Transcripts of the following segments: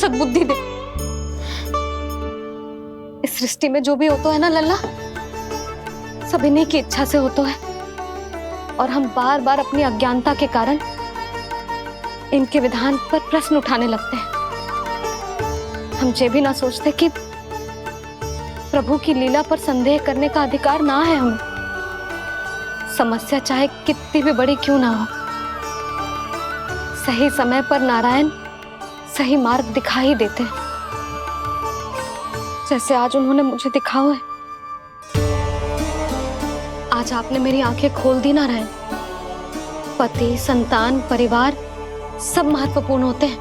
सद्बुद्धि दे। इस सृष्टि में जो भी होता है ना लल्ला, सब इन्हीं की इच्छा से होता है, और हम बार बार अपनी अज्ञानता के कारण इनके विधान पर प्रश्न उठाने लगते हैं। हम ये भी ना सोचते कि प्रभु की लीला पर संदेह करने का अधिकार ना है हमें। समस्या चाहे कितनी भी बड़ी क्यों ना हो, सही समय पर नारायण सही मार्ग दिखा ही देते हैं, जैसे आज उन्होंने मुझे दिखाया है। आज आपने मेरी आंखें खोल दी नारायण। पति, संतान, परिवार सब महत्वपूर्ण होते हैं,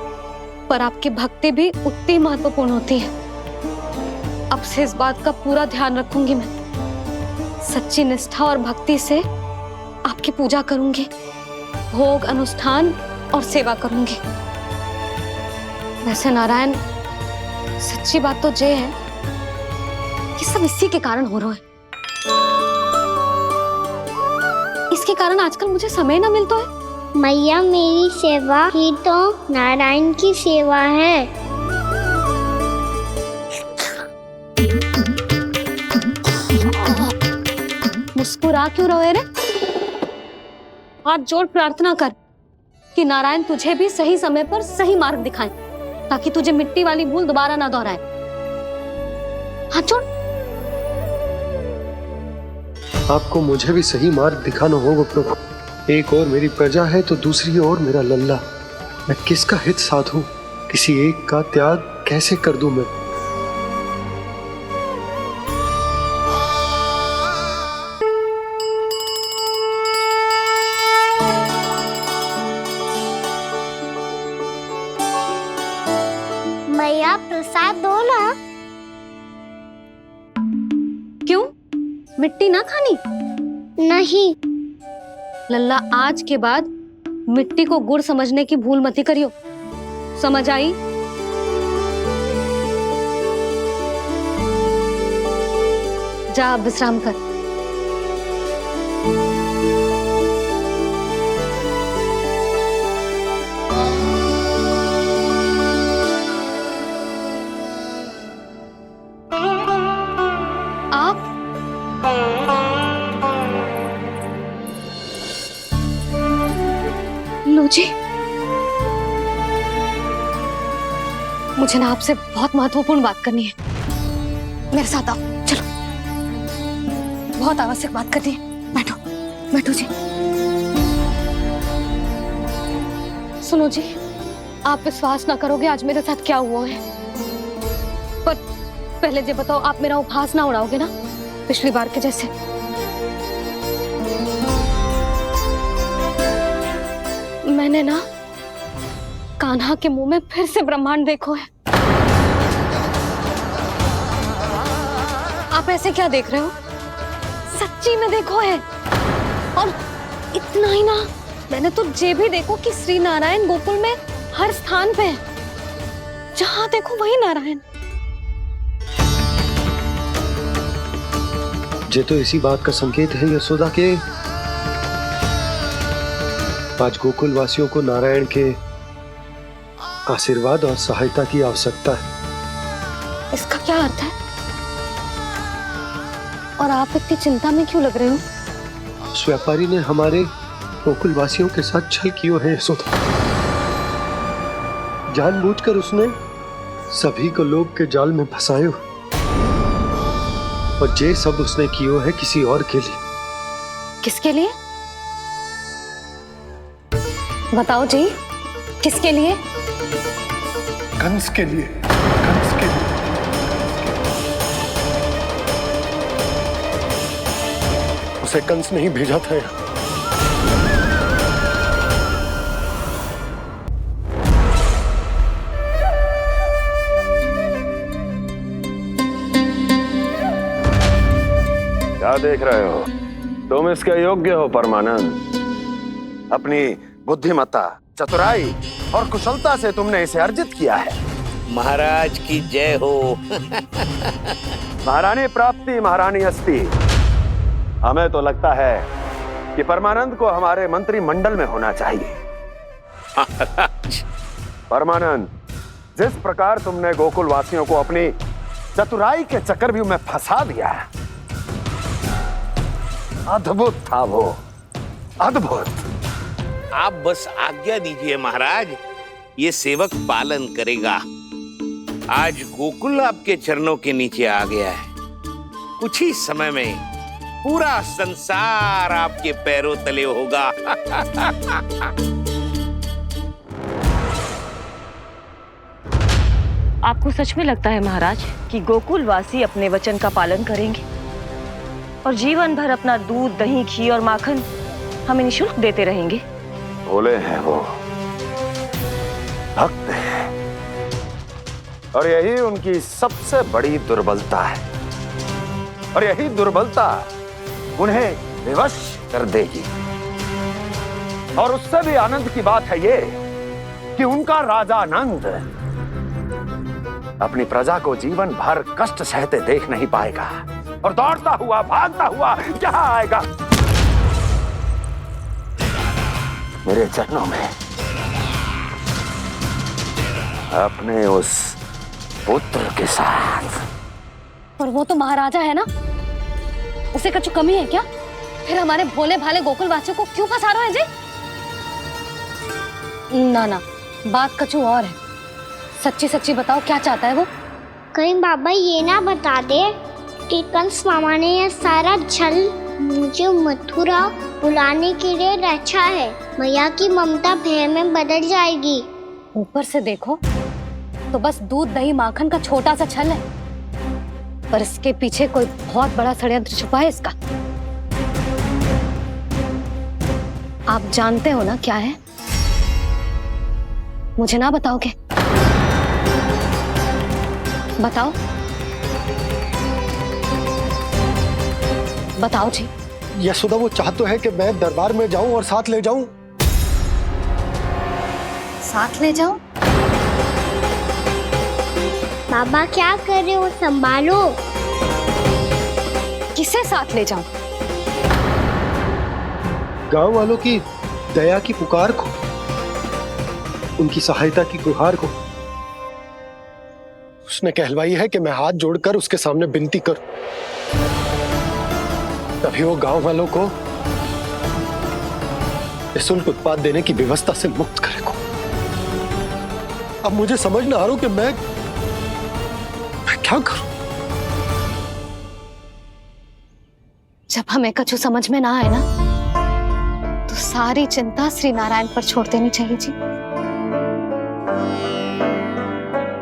पर आपकी भक्ति भी उतनी महत्वपूर्ण होती है। अब से इस बात का पूरा ध्यान रखूंगी मैं। सच्ची निष्ठा और भक्ति से आपकी पूजा करूंगी, भोग, अनुष्ठान और सेवा करूंगी। वैसे नारायण, सच्ची बात तो ये है कि सब इसी के कारण हो रहा है। इसके कारण आजकल मुझे समय ना मिलता है। मैया, मेरी सेवा ही तो नारायण की सेवा है। मुस्कुरा क्यों रहे रे? हाथ जोड़ प्रार्थना कर कि नारायण तुझे भी सही समय पर सही मार्ग दिखाएं, ताकि तुझे मिट्टी वाली भूल दोबारा ना दोहराए। हाथ जोड़। आपको मुझे भी सही मार्ग दिखाना होगा प्रभु। एक और मेरी प्रजा है तो दूसरी ओर मेरा लल्ला। मैं किसका हित साधूं? किसी एक का त्याग कैसे कर दूं मैं? मैया, प्रसाद दो ना। क्यों? मिट्टी ना खानी? नहीं। लल्ला, आज के बाद मिट्टी को गुड़ समझने की भूल मत करियो। समझ आई? जा अब विश्राम कर। आप लो जी, मुझे ना आपसे बहुत महत्वपूर्ण बात करनी है। मेरे साथ आओ, चलो। बहुत आवश्यक बात करनी है। बैठो, बैठो जी। सुनो जी, आप विश्वास ना करोगे आज मेरे साथ क्या हुआ है। पर पहले ये बताओ, आप मेरा उपहास ना उड़ाओगे ना, पिछली बार के जैसे? मैंने ना कान्हा के मुंह में फिर से ब्रह्मांड देखो है। आप ऐसे क्या देख रहे हो? सच्ची में देखो है। और इतना ही ना, मैंने तो ये भी देखो कि श्री नारायण गोकुल में हर स्थान पे है। जहां देखो वही नारायण। ये तो इसी बात का संकेत है यशोदा के आज गोकुल वासियों को नारायण के आशीर्वाद और सहायता की आवश्यकता है। इसका क्या अर्थ है? और आप इतनी चिंता में क्यों लग रहे हो? उस व्यापारी ने हमारे गोकुल वासियों के साथ छल किया है यशोदा। जानबूझकर उसने सभी को लोभ के जाल में फंसायो, और ये सब उसने किया है किसी और के लिए। किसके लिए? बताओ जी, किसके लिए? कंस के लिए। कंस के लिए। उसे कंस नहीं भेजा था यहाँ। क्या देख रहे हो? तुम इसके योग्य हो परमानंद। अपनी बुद्धिमत्ता, चतुराई और कुशलता से तुमने इसे अर्जित किया है। महाराज की जय हो। महारानी प्राप्ति महारानी अस्ति। हमें तो लगता है कि परमानंद को हमारे मंत्री मंडल में होना चाहिए। महाराज, परमानंद, जिस प्रकार तुमने गोकुल वासियों को अपनी चतुराई के चक्रव्यूह में फंसा दिया, अद्भुत था वो, अद्भुत। आप बस आज्ञा दीजिए महाराज, ये सेवक पालन करेगा। आज गोकुल आपके चरणों के नीचे आ गया है। कुछ ही समय में पूरा संसार आपके पैरों तले होगा। आपको सच में लगता है महाराज कि गोकुलवासी अपने वचन का पालन करेंगे और जीवन भर अपना दूध, दही, घी और माखन हमें निःशुल्क देते रहेंगे? भोले हैं वो, भक्त हैं, और यही उनकी सबसे बड़ी दुर्बलता है। और यही दुर्बलता उन्हें विवश कर देगी। और उससे भी आनंद की बात है ये कि उनका राजा नंद अपनी प्रजा को जीवन भर कष्ट सहते देख नहीं पाएगा और दौड़ता हुआ, भागता हुआ यहाँ आएगा मेरे चरणों में, अपने उस पुत्र के साथ। और वो तो महाराजा है ना, उसे कुछ कमी है क्या? फिर हमारे भोले भाले गोकुल वासियों को क्यों फंसा रहे हैं जी? ना ना, बात कछु और है। सच्ची सच्ची बताओ, क्या चाहता है वो? कहीं बाबा ये ना बता दे कि कंस मामा ने यह सारा छल मुझे मथुरा बुलाने के लिए रचा है। मैया की ममता भय में बदल जाएगी। ऊपर से देखो तो बस दूध, दही, माखन का छोटा सा छल है, पर इसके पीछे कोई बहुत बड़ा षड्यंत्र छुपा है इसका। आप जानते हो ना क्या है? मुझे ना बताओगे? बताओ बताओ जी। यशोदा, वो चाह तो है कि मैं दरबार में जाऊं और साथ ले जाऊं। साथ ले जाओ? बाबा क्या कर रहे हो, संभालो। किसे साथ ले जाऊं? गांव वालों की दया की पुकार को, उनकी सहायता की गुहार को। उसने कहलवाई है कि मैं हाथ जोड़कर उसके सामने विनती करूं, तभी वो गांव वालों को निःशुल्क उत्पाद देने की व्यवस्था से मुक्त करेगा। अब मुझे समझ ना आ रहा कि मैं क्या करूं। जब हमें कछु समझ में ना आए ना, तो सारी चिंता श्री नारायण पर छोड़ देनी चाहिए जी।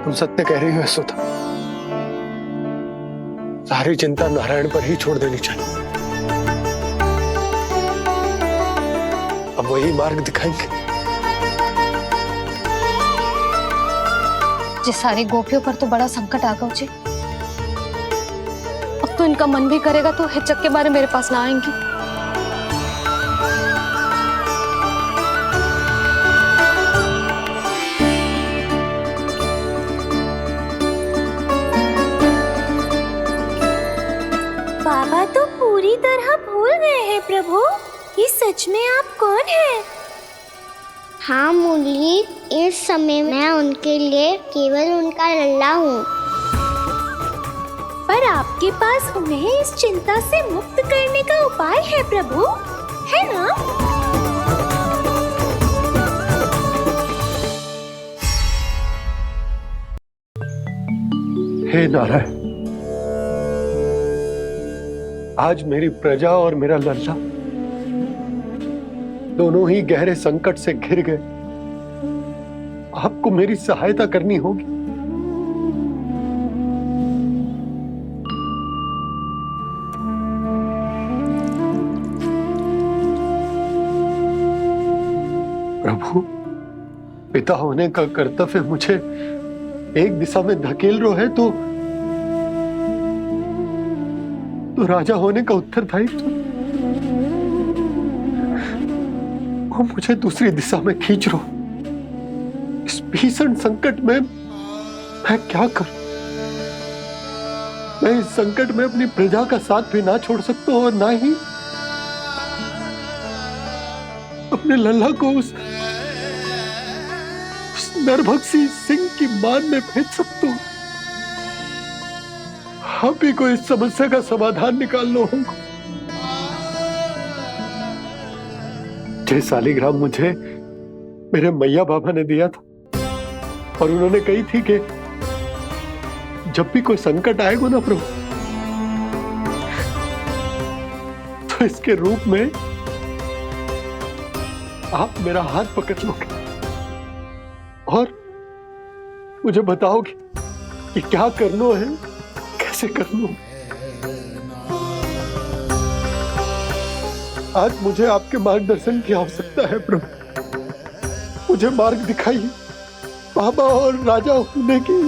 तुम सत्य कह रही हो यशोदा, सारी चिंता नारायण पर ही छोड़ देनी चाहिए। अब वही मार्ग दिखाएंगे। जिस सारी गोपियों पर तो बड़ा संकट आ गया जी। अब तो इनका मन भी करेगा तो हिचक के बारे मेरे पास ना आएंगी। बाबा तो पूरी तरह भूल गए हैं प्रभु, ये सच में आप कौन हैं? हाँ मुरली, इस समय मैं उनके लिए केवल उनका लल्ला हूँ। पर आपके पास उन्हें इस चिंता से मुक्त करने का उपाय है प्रभु, है ना? हे नारायण, आज मेरी प्रजा और मेरा लल्ला दोनों ही गहरे संकट से घिर गए। आपको मेरी सहायता करनी होगी। प्रभु, पिता होने का कर्तव्य मुझे एक दिशा में धकेल रहा है तो राजा होने का उत्तरदायित्व वो मुझे दूसरी दिशा में खींच रहा। इस भीषण संकट में मैं क्या करूं? मैं इस संकट में अपनी प्रजा का साथ भी ना छोड़ सकता हूं और ना ही अपने लल्ला को उस नरभक्षी सिंह की मान में भेज सकता हूँ। आप ही को इस समस्या का समाधान निकालना होगा। जय शालिग्राम मुझे मेरे मैया बाबा ने दिया था और उन्होंने कही थी कि जब भी कोई संकट आएगा ना प्रभु, तो इसके रूप में आप मेरा हाथ पकड़ लोगे और मुझे बताओगे कि क्या करना है, कैसे करना है। आज मुझे आपके मार्गदर्शन की आवश्यकता है प्रभु। मुझे मार्ग दिखाइए। बाबा और राजा होने की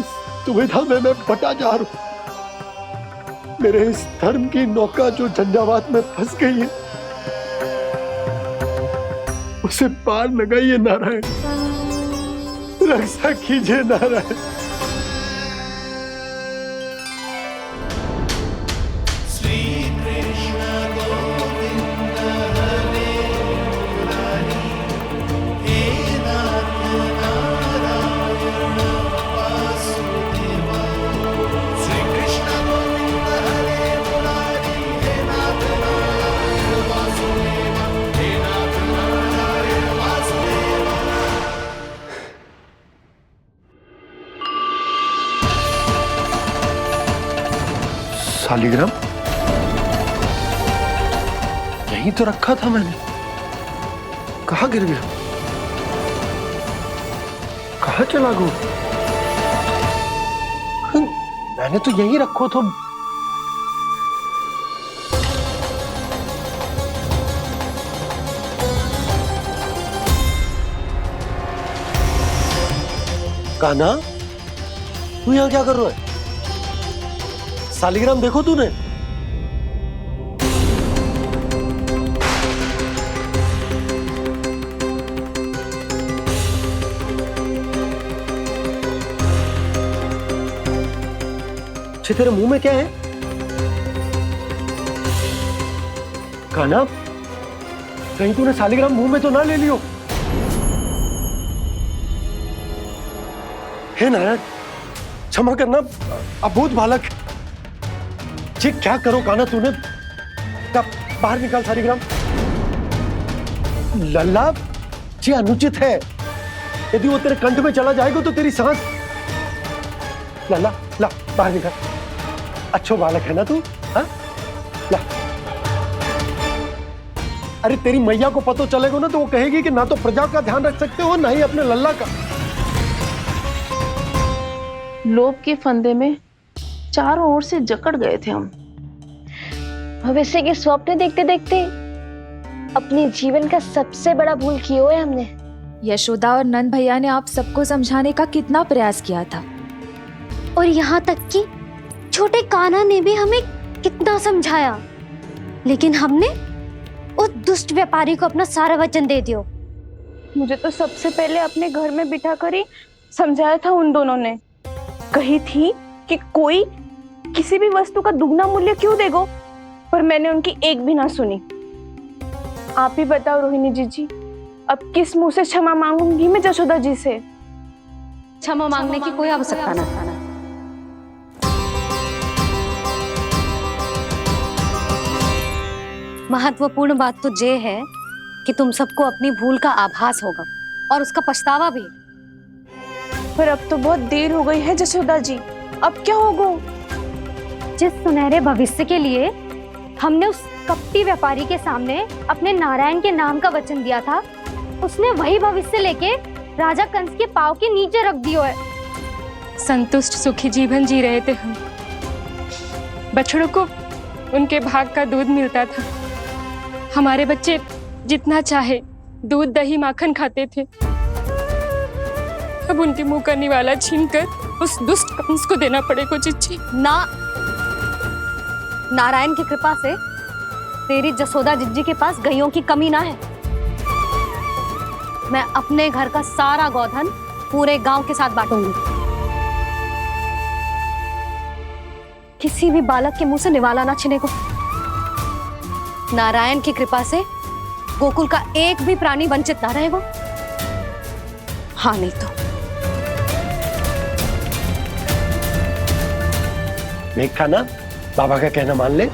दुविधा में मैं बटा जा रहा हूं। मेरे इस धर्म की नौका जो झंझावात में फंस गई है, उसे पार लगाइए नारायण, रक्षा कीजिए नारायण। शालिग्राम यहीं तो रखा था मैंने, कहाँ गिर गया, कहाँ चला गया? मैंने तो यहीं रखो था। कान्हा, तू यहाँ क्या कर रहा है? शालिग्राम देखो तूने? अच्छे, तेरे मुंह में क्या है? कान्हा, कहीं तूने शालिग्राम मुंह में तो ना ले लियो? हे नारायण, क्षमा करना, अबोध बालक। जी क्या करो कान्हा तूने? बाहर निकाल शालिग्राम। लल्ला, जी अनुचित है। यदि वो तेरे कंठ में चला जाएगा तो तेरी सांस। लल्ला, ला बाहर निकाल। अच्छो बालक है ना तू? हाँ, ला। अरे तेरी मैया को पता चलेगा ना तो वो कहेगी कि ना तो प्रजा का ध्यान रख सकते हो, ना ही अपने लल्ला का। लोभ के फंदे में चारों ओर से जकड़ गए थे हम। भविष्य के स्वप्न देखते देखते अपने जीवन का सबसे बड़ा भूल किया है हमने। यशोदा और नंद भैया ने आप सबको समझाने का कितना प्रयास किया था, और यहाँ तक कि छोटे कान्हा ने भी हमें कितना समझाया, लेकिन हमने उस दुष्ट व्यापारी को अपना सारा वचन दे दिया। मुझे तो सबसे पहले अपने घर में बिठा कर ही समझाया था उन दोनों ने। कही थी कि कोई किसी भी वस्तु का दुगना मूल्य क्यों देगो, पर मैंने उनकी एक भी ना सुनी। आप ही बताओ रोहिणी जी, अब किस मुंह से क्षमा मांगूंगी मैं जशोदा जी से? क्षमा मांगने की कोई आवश्यकता ना। महत्वपूर्ण बात तो ये है कि तुम सबको अपनी भूल का आभास होगा और उसका पछतावा भी। पर अब तो बहुत देर हो गई है जशोदा जी, अब क्या होगा? जिस सुनहरे भविष्य के लिए हमने उस कपटी व्यापारी के सामने अपने नारायण के नाम का वचन दिया था, उसने वही भविष्य लेके राजा कंस के पांव के नीचे रख दिया है। संतुष्ट सुखी जीवन जी रहे थे हम। बछड़ों को उनके भाग का दूध मिलता था। हमारे बच्चे जितना चाहे दूध दही माखन खाते थे। अब उनके मुंह का निवाला छीनकर उस दुष्ट कंस को देना पड़ेगा चिच्ची। ना, नारायण की कृपा से तेरी जसोदा जिज्जी के पास गैयों की कमी ना है। मैं अपने घर का सारा गोधन पूरे गांव के साथ बांटूंगी। किसी भी बालक के मुंह से निवाला ना छिने को। नारायण की कृपा से गोकुल का एक भी प्राणी वंचित ना रहेगा। हाँ नहीं तो देख कान्हा, बाबा का कहना मान ले।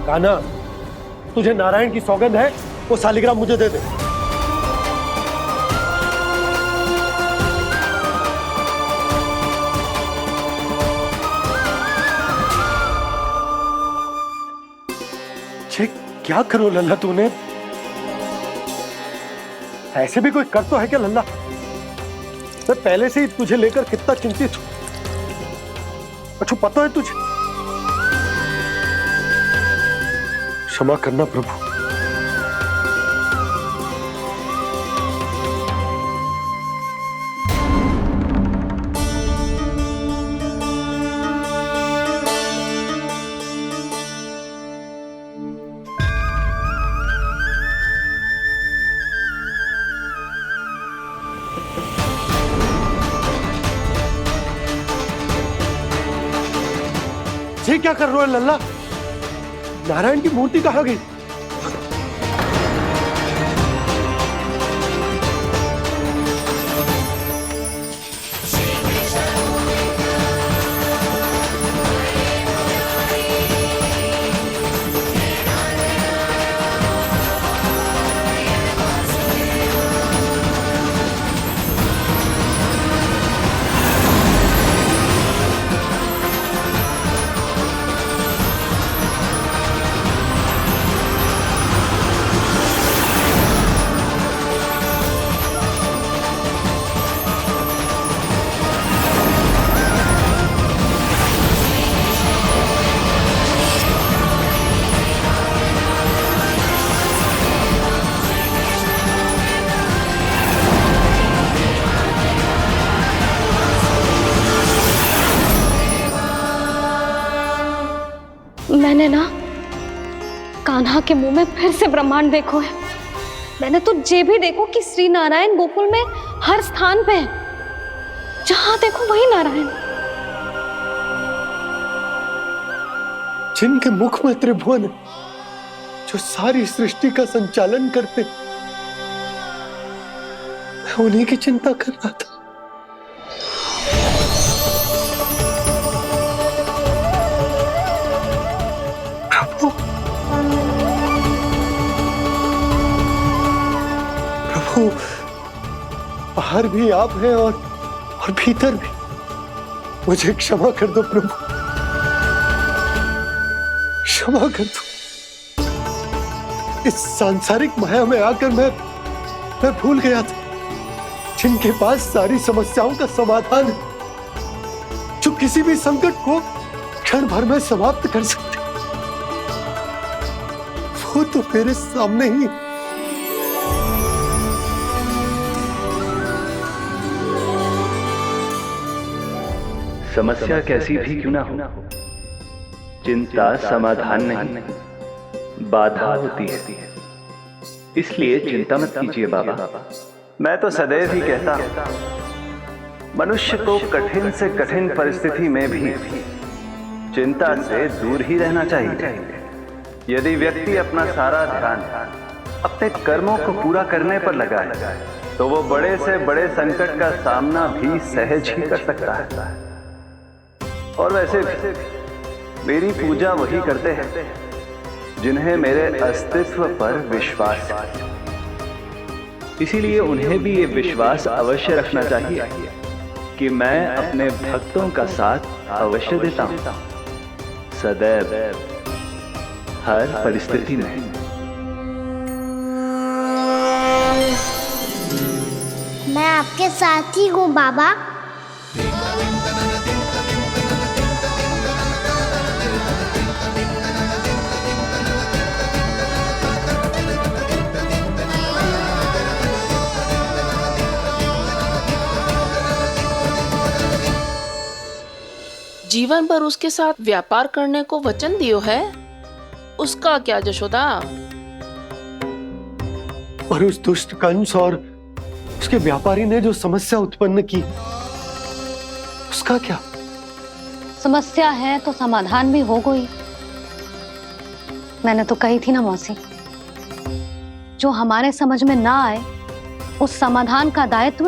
कान्हा, तुझे नारायण की सौगंध है, वो शालिग्राम मुझे दे दे। क्या करो लल्ला तूने? ऐसे भी कोई कर तो है क्या लल्ला? मैं पहले से ही तुझे लेकर कितना चिंतित हूं। अच्छा पता है तुझे? क्षमा करना प्रभु। ये क्या कर रहे हो लल्ला? नारायण की मूर्ति कहाँ गई? मैंने ना कान्हा के मुंह में फिर से ब्रह्मांड देखो है। मैंने तो ये भी देखो कि श्री नारायण गोकुल में हर स्थान पे है, जहां देखो वही नारायण। जिनके मुख में त्रिभुवन है, जो सारी सृष्टि का संचालन करते, मैं उन्हीं की चिंता कर रहा था। प्रभु, बाहर भी आप हैं और भीतर भी। मुझे क्षमा कर दो प्रभु, क्षमा कर दो। इस सांसारिक माया में आकर मैं भूल गया था जिनके पास सारी समस्याओं का समाधान है, जो किसी भी संकट को क्षण भर में समाप्त कर सकते, वो तो मेरे सामने ही। समस्या कैसी भी क्यों ना हो, चिंता समाधान नहीं, बाधा होती है। इसलिए चिंता मत कीजिए बाबा। मैं तो सदैव ही कहता हूं, मनुष्य को कठिन से कठिन परिस्थिति में भी चिंता से दूर ही रहना चाहिए। यदि व्यक्ति अपना सारा ध्यान अपने कर्मों को पूरा करने पर लगाए, तो वो बड़े से बड़े संकट का सामना भी सहज ही कर सकता है। और वैसे भी मेरी पूजा वही करते हैं जिन्हें मेरे अस्तित्व पर विश्वास है। इसीलिए उन्हें भी ये विश्वास अवश्य रखना चाहिए कि मैं अपने भक्तों का साथ अवश्य देता हूं, सदैव, हर परिस्थिति में। मैं आपके साथ ही हूँ बाबा। जीवन भर उसके साथ व्यापार करने को वचन दियो है, उसका क्या जशोदा? और उस दुष्ट कंस और उसके व्यापारी ने जो समस्या उत्पन्न की, उसका क्या? समस्या है तो समाधान भी हो गई। मैंने तो कही थी ना मौसी, जो हमारे समझ में ना आए उस समाधान का दायित्व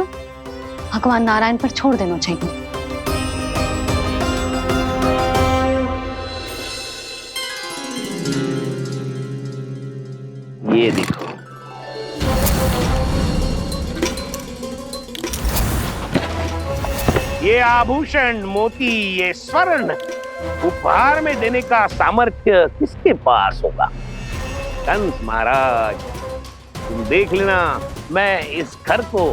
भगवान नारायण पर छोड़ देना चाहिए। ये देखो, ये आभूषण, मोती, ये स्वर्ण उपहार में देने का सामर्थ्य किसके पास होगा? कंस महाराज, तुम देख लेना, मैं इस घर को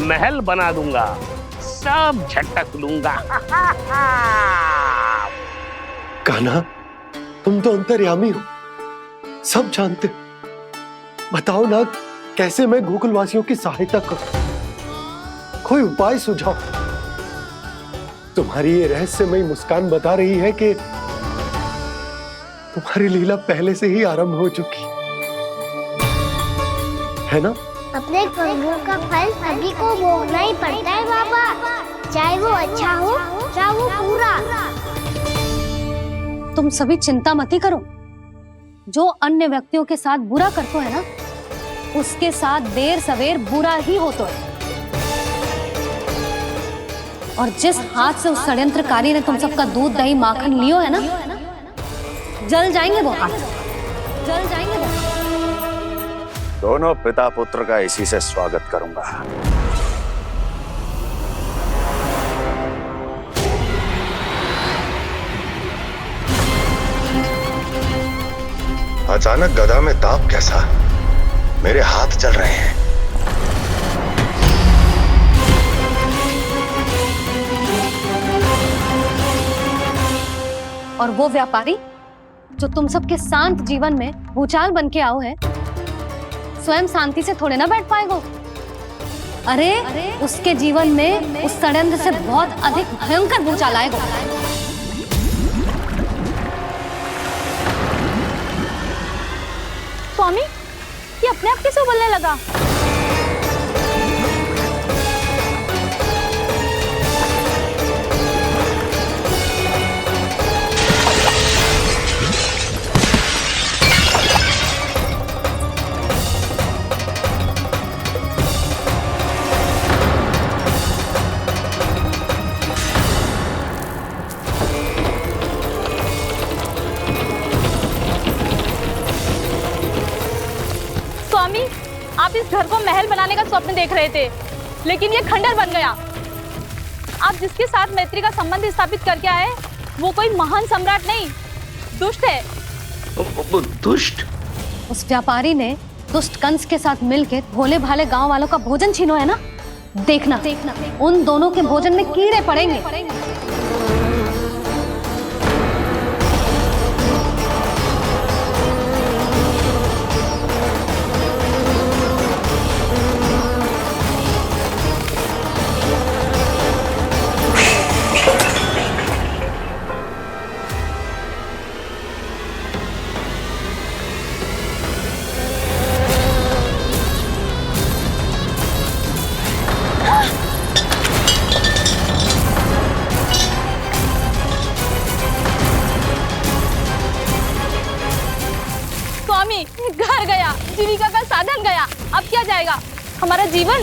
महल बना दूंगा, सब झटक लूंगा। कान्हा, तुम तो अंतर्यामी हो, सब जानते हो। बताओ ना, कैसे मैं गोकुलवासियों की सहायता करूं? कोई उपाय सुझाओ। तुम्हारी ये रहस्यमयी मुस्कान बता रही है कि तुम्हारी लीला पहले से ही आरंभ हो चुकी है ना? अपने कर्मों का फल सभी को भोगना ही पड़ता है बाबा, चाहे वो अच्छा हो चाहे वो बुरा। तुम सभी चिंता मत ही करो। जो अन्य व्यक्तियों के साथ बुरा करते है ना, उसके साथ देर सवेर बुरा ही होता है। और जिस हाथ से उस षड्यंत्रकारी ने तुम सबका दूध दही माखन लियो है ना, जल जाएंगे वो हाथ, जल जाएंगे वो। दोनों पिता पुत्र का इसी से स्वागत करूंगा। अचानक गदा में ताप कैसा? मेरे हाथ जल रहे हैं। और वो व्यापारी जो तुम सबके शांत जीवन में भूचाल बन के आओ है, स्वयं शांति से थोड़े ना बैठ पाएगा। अरे उसके जीवन में उस षड्यंत्र से बहुत अधिक भयंकर भूचाल आएगा। स्वामी, ये अपने आप कैसे बोलने लगा? आप इस घर को महल बनाने का स्वप्न देख रहे थे, लेकिन ये खंडर बन गया। आप जिसके साथ मैत्री का संबंध स्थापित करके आए, वो कोई महान सम्राट नहीं, दुष्ट है। दुष्ट? उस व्यापारी ने दुष्ट कंस के साथ मिलकर भोले भाले गांव वालों का भोजन छीनो है ना। देखना उन दोनों के भोजन में कीड़े पड़ेंगे। घर गया, जीविका का साधन गया, अब क्या जाएगा हमारा जीवन?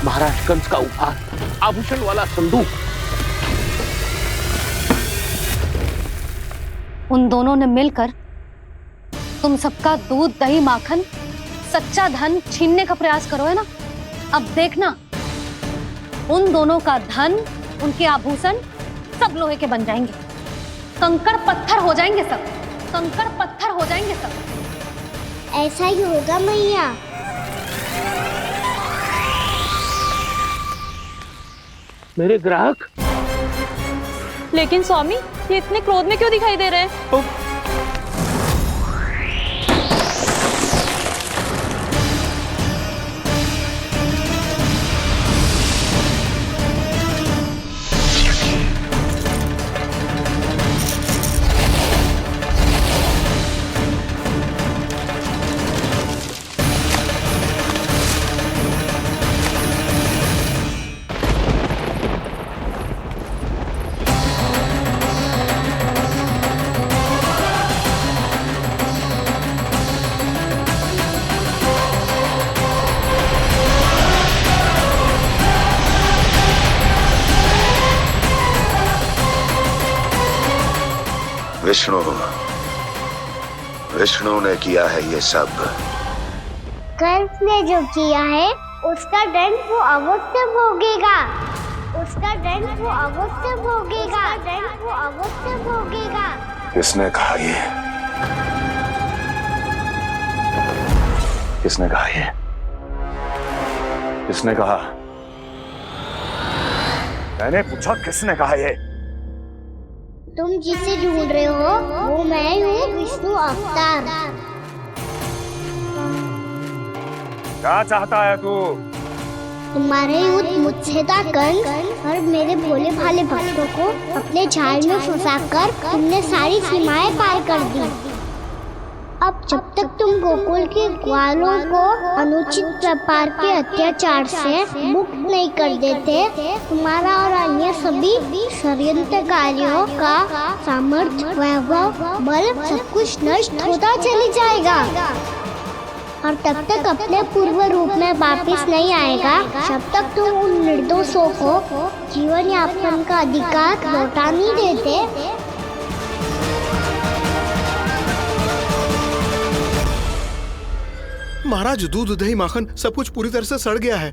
महाराज कंस का उपहार, आभूषण वाला संदूक। उन दोनों ने मिलकर तुम सबका दूध दही माखन सच्चा धन छीनने का प्रयास करो है ना। अब देखना, उन दोनों का धन, उनके आभूषण सब लोहे के बन जाएंगे, कंकड़ पत्थर हो जाएंगे सब, कंकड़ पत्थर हो जाएंगे सब। ऐसा ही होगा मैया। मेरे ग्राहक? लेकिन स्वामी, ये इतने क्रोध में क्यों दिखाई दे रहे हैं? विष्णु ने किया है ये सब। कंस ने जो किया है उसका दंड वो अवश्य भोगेगा। उसका दंड वो अवश्य भोगेगा। दंड वो अवश्य भोगेगा। किसने कहा ये? किसने कहा ये? किसने कहा? मैंने पूछा किसने कहा ये? तुम जिसे ढूंढ रहे हो वो मैं हूँ, विष्णु अवतार। क्या चाहता है तू? तुम्हारे युद्ध मुझसे था कंस, और मेरे भोले भाले भक्तों को अपने जाल में फंसाकर तुमने सारी सीमाएं पार कर दी। अब जब तक तुम गोकुल के ग्वालों को अनुचित प्रकार के अत्याचार से मुक्त नहीं कर देते, तुम्हारा और अन्य सभी षड्यंत्रकारियों का सामर्थ्य, वैभव, बल सब कुछ नष्ट होता चली जाएगा, और तब तक अपने पूर्व रूप में वापस नहीं आएगा जब तक तुम उन निर्दोषों को जीवन यापन का अधिकार लौटा नहीं देते। महाराज, दूध दही माखन सब कुछ पूरी तरह से सड़ गया है।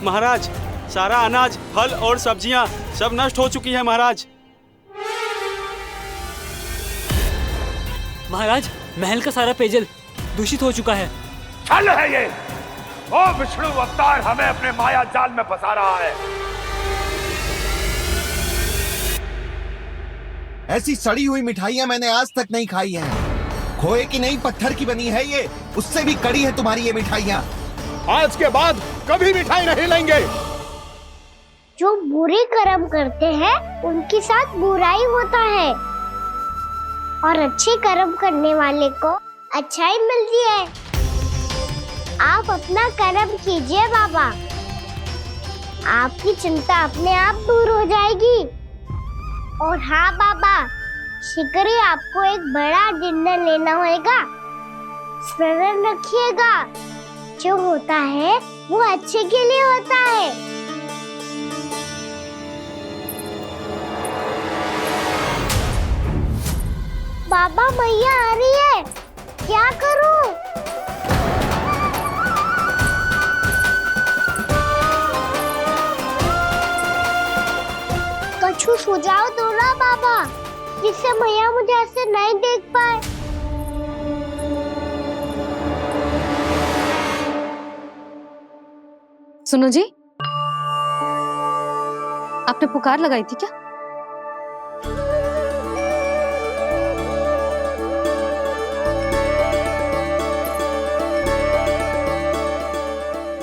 महाराज, सारा अनाज, फल और सब्जियां सब नष्ट हो चुकी है महाराज। महाराज, महल का सारा पेयजल दूषित हो चुका है। छल है ये। ओ विष्णु अवतार हमें अपने माया जाल में फंसा रहा है। ऐसी सड़ी हुई मिठाइयां मैंने आज तक नहीं खाई हैं। खोए की नहीं, पत्थर की बनी है ये, उससे भी कड़ी है तुम्हारी ये मिठाइयां। आज के बाद कभी मिठाई नहीं लेंगे। जो बुरे कर्म करते हैं उनके साथ बुराई होता है, और अच्छे कर्म करने वाले को अच्छाई मिलती है। आप अपना कर्म कीजिए बाबा, आपकी चिंता अपने आप दूर हो जाएगी। और हाँ बाबा, शीघ्र ही आपको एक बड़ा डिनर लेना होगा। स्मरण रखिएगा, जो होता है वो अच्छे के लिए होता है। बाबा, मैया आ रही है, क्या करूं? कछु सुझाव दो ना बाबा, जिससे मैया मुझे ऐसे नहीं देख पाए। सुनो जी, आपने पुकार लगाई थी क्या?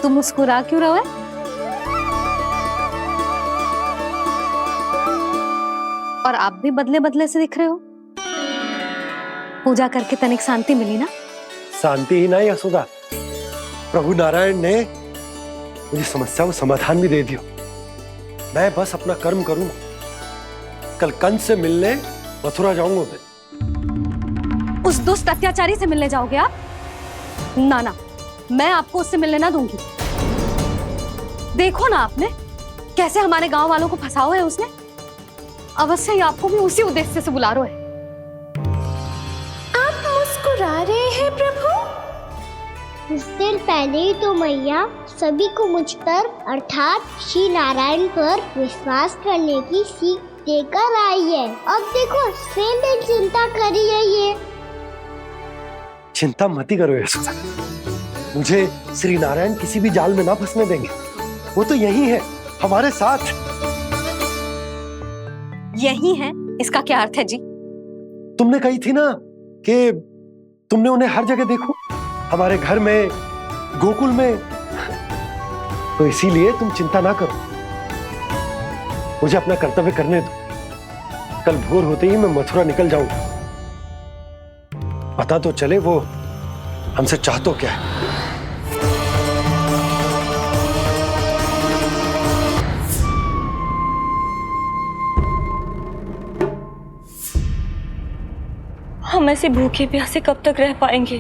तुम मुस्कुरा क्यों रहे हो? और आप भी बदले बदले से दिख रहे हो। पूजा करके तनिक शांति मिली ना? शांति ही नहीं यशोदा, प्रभु नारायण ने मुझे समस्या को समाधान भी दे दिया। मैं बस अपना कर्म करूंगा। कल कंस से मिलने मथुरा जाऊंगा मैं। उस दुष्ट अत्याचारी से मिलने जाओगे आप? ना ना, मैं आपको उससे मिलने ना दूंगी। देखो ना आपने कैसे हमारे गांव वालों को फंसाओ है उसने। अवश्य ही आपको भी उसी उद्देश्य से बुला रहा है। आप मुस्कुरा रहे हैं प्रभु? कुछ देर पहले ही तो मैया सभी को मुझ पर अर्थात श्री नारायण पर विश्वास करने की सीख देकर आई है। अब देखो स्वयं भी चिंता करी है ये। चिंता मत करो यशोदा, मुझे श्री नारायण किसी भी जाल में ना फंसने देंगे। वो तो यही है हमारे साथ। यही है, इसका क्या अर्थ है जी? तुमने कही थी ना कि तुमने उन्हें हर जगह देखो, हमारे घर में, गोकुल में। तो इसीलिए तुम चिंता ना करो, मुझे अपना कर्तव्य करने दो। कल भोर होते ही मैं मथुरा निकल जाऊंगा। पता तो चले वो हमसे चाहतो क्या है। हम ऐसे भूखे प्यासे कब तक रह पाएंगे?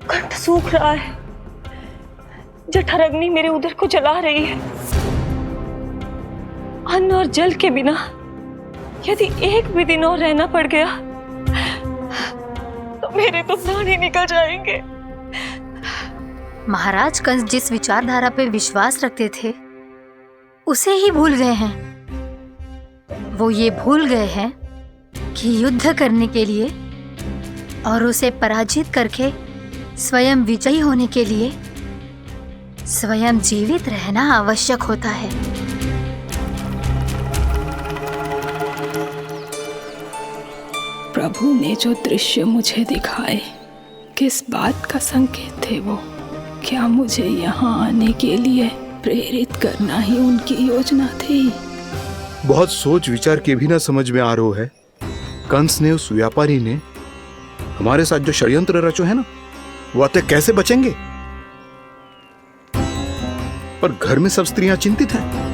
कंठ सूख रहा है, जठर अग्नि मेरे उदर को जला रही है। अन्न और जल के बिना यदि एक भी दिन और रहना पड़ गया तो मेरे तो प्राण ही निकल जाएंगे। महाराज कंस जिस विचारधारा पे विश्वास रखते थे उसे ही भूल गए हैं। वो ये भूल गए हैं कि युद्ध करने के लिए और उसे पराजित करके स्वयं विजयी होने के लिए स्वयं जीवित रहना आवश्यक होता है। प्रभु ने जो दृश्य मुझे दिखाए किस बात का संकेत थे वो? क्या मुझे यहाँ आने के लिए प्रेरित करना ही उनकी योजना थी? बहुत सोच विचार के भी ना समझ में आ रहा है। कंस ने, उस व्यापारी ने हमारे साथ जो षड्यंत्र रचो है ना, वो आते कैसे बचेंगे? पर घर में सब स्त्रियां चिंतित हैं।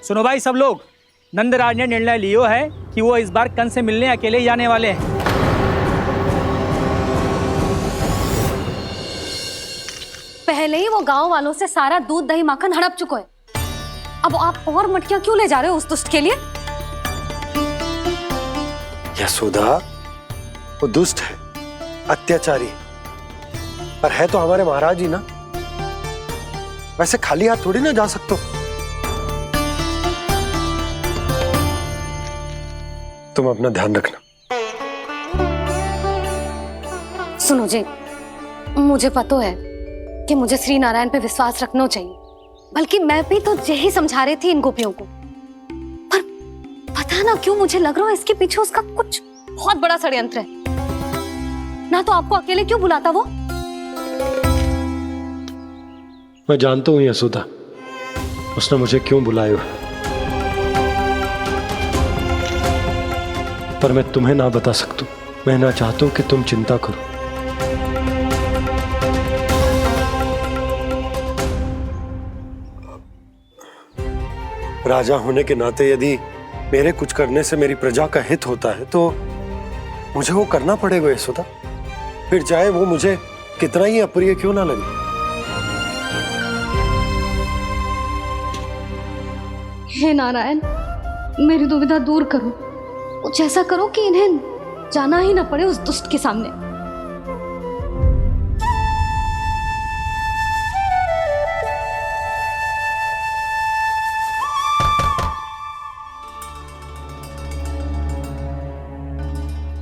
सुनो भाई सब लोग, नंदराज ने निर्णय लियो है कि वो इस बार कंस से मिलने अकेले ही जाने वाले हैं। पहले ही वो गांव वालों से सारा दूध दही माखन हड़प चुका है, अब आप और मटकियां क्यों ले जा रहे हो उस दुष्ट के लिए? यशोदा, वो दुष्ट है, अत्याचारी, पर है तो हमारे महाराज ही ना। वैसे खाली हाथ थोड़ी ना जा सकते हो। तुम अपना ध्यान रखना। सुनो जी, मुझे पता है कि मुझे श्री नारायण पे विश्वास रखना चाहिए, बल्कि मैं भी तो यही समझा रही थी इन गोपियों को, पर पता ना क्यों मुझे लग रहा है इसके पीछे उसका कुछ बहुत बड़ा षड्यंत्र है। ना तो आपको अकेले क्यों बुलाता वो? मैं जानता हूं यशोदा, उसने मुझे क्यों बुलाया, पर मैं तुम्हें ना बता सकता। मैं ना चाहता हूं कि तुम चिंता करो। राजा होने के नाते यदि मेरे कुछ करने से मेरी प्रजा का हित होता है तो मुझे वो करना पड़ेगा यशोदा, फिर चाहे वो मुझे कितना ही अप्रिय क्यों ना लगे। हे नारायण, मेरी दुविधा दूर करो, कुछ ऐसा करो कि इन्हें जाना ही ना पड़े उस दुष्ट के सामने।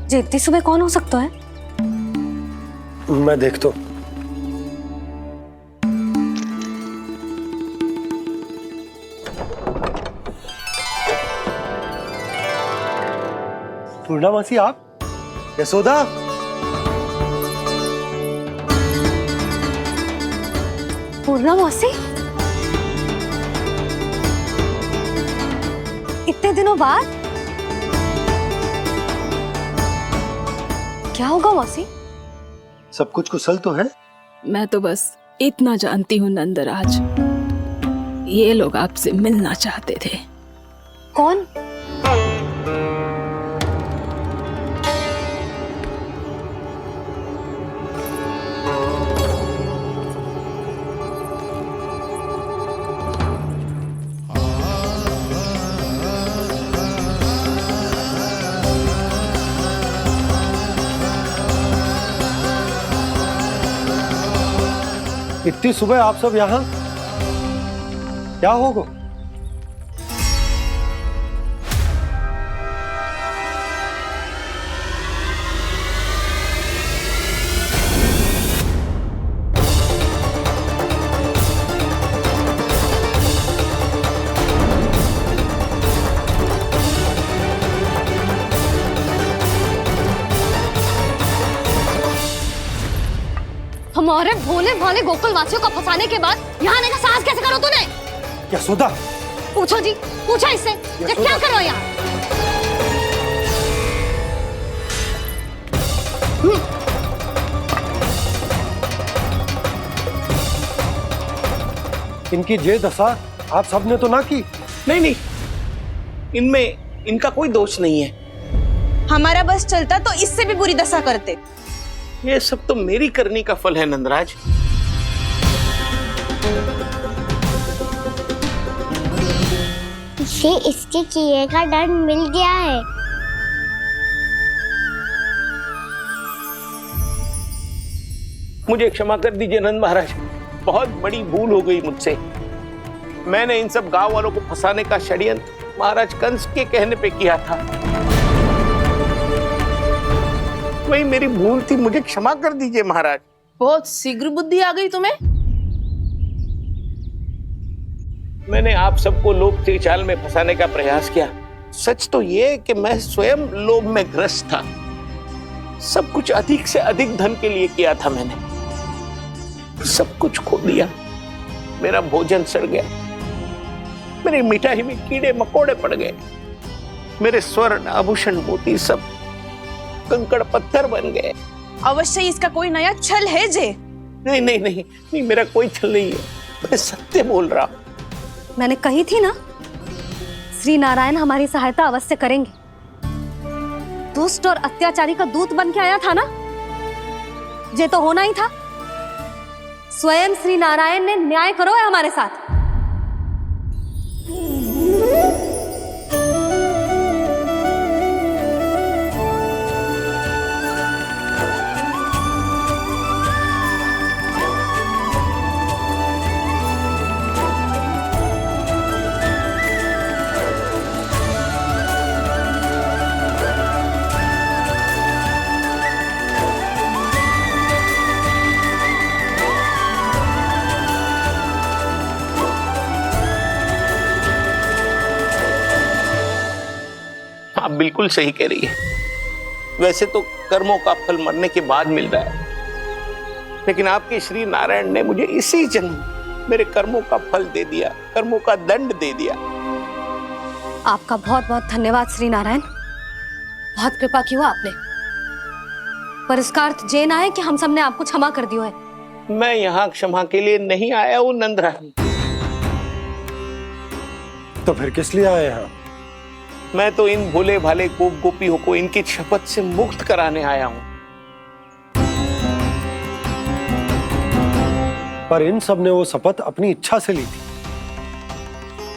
जी इतनी सुबह कौन हो सकता है? मैं देखता हूं। पूर्णा मासी, आप? यशोदा, पूर्णा मौसी, इतने दिनों बाद? क्या होगा मौसी? सब कुछ कुशल तो है? मैं तो बस इतना जानती हूँ नंदराज, ये लोग आपसे मिलना चाहते थे। कौन? इतनी सुबह आप सब यहाँ? क्या होगा? हमारे भोले भाले गोकुल वासियों को फंसाने के बाद यहाँ आने का साहस कैसे करो तूने? यशोदा, पूछो जी, पूछो इससे, ये क्या करो यहाँ? इनकी ये दशा आप सबने तो ना की? नहीं नहीं, इनमें इनका कोई दोष नहीं है। हमारा बस चलता तो इससे भी बुरी दशा करते। ये सब तो मेरी करनी का फल है नंदराज। इसे इसके किए का डर मिल गया है। मुझे क्षमा कर दीजिए नंद महाराज, बहुत बड़ी भूल हो गई मुझसे। मैंने इन सब गांव वालों को फंसाने का षड्यंत्र महाराज कंस के कहने पे किया था। वही मेरी भूल थी, मुझे क्षमा कर दीजिए महाराज। बहुत शीघ्र बुद्धि आ गई तुम्हें। मैंने आप सबको लोभ के जाल में फंसाने का प्रयास किया। सच तो ये कि मैं स्वयं लोभ में ग्रस्त था। सब कुछ अधिक से अधिक धन के लिए किया था मैंने। सब कुछ खो दिया। मेरा भोजन सड़ गया, मेरी मिठाई में कीड़े मकोड़े पड़ गए, मेरे स्वर्ण आभूषण मोती सब कंकड़ पत्थर बन गए। अवश्य इसका कोई नया छल है जे। नहीं नहीं नहीं नहीं, मेरा कोई छल नहीं है, मैं सत्य बोल रहा हूं। मैंने कही थी ना, श्री नारायण हमारी सहायता अवश्य करेंगे। दुष्ट और अत्याचारी का दूत बन के आया था ना, ये तो होना ही था। स्वयं श्री नारायण ने न्याय करो है हमारे साथ। आप बिल्कुल सही कह रही है। वैसे तो कर्मों का फल मरने के बाद मिल रहा है, लेकिन आपके श्री नारायण ने मुझे इसी जन्म मेरे कर्मों का फल दे दिया, कर्मों का दंड दे दिया। आपका बहुत बहुत धन्यवाद श्री नारायण, बहुत कृपा की हो आपने। पर इसका अर्थ ये ना है कि हम सबने आपको क्षमा कर दिया है। मैं यहाँ क्षमा के लिए नहीं आया हूँ नंदरानी। तो फिर किस लिए आए हैं? मैं तो इन भोले भाले गोप गोपियों को इनकी शपथ से मुक्त कराने आया हूं। पर इन सब ने वो शपथ अपनी इच्छा से ली थी,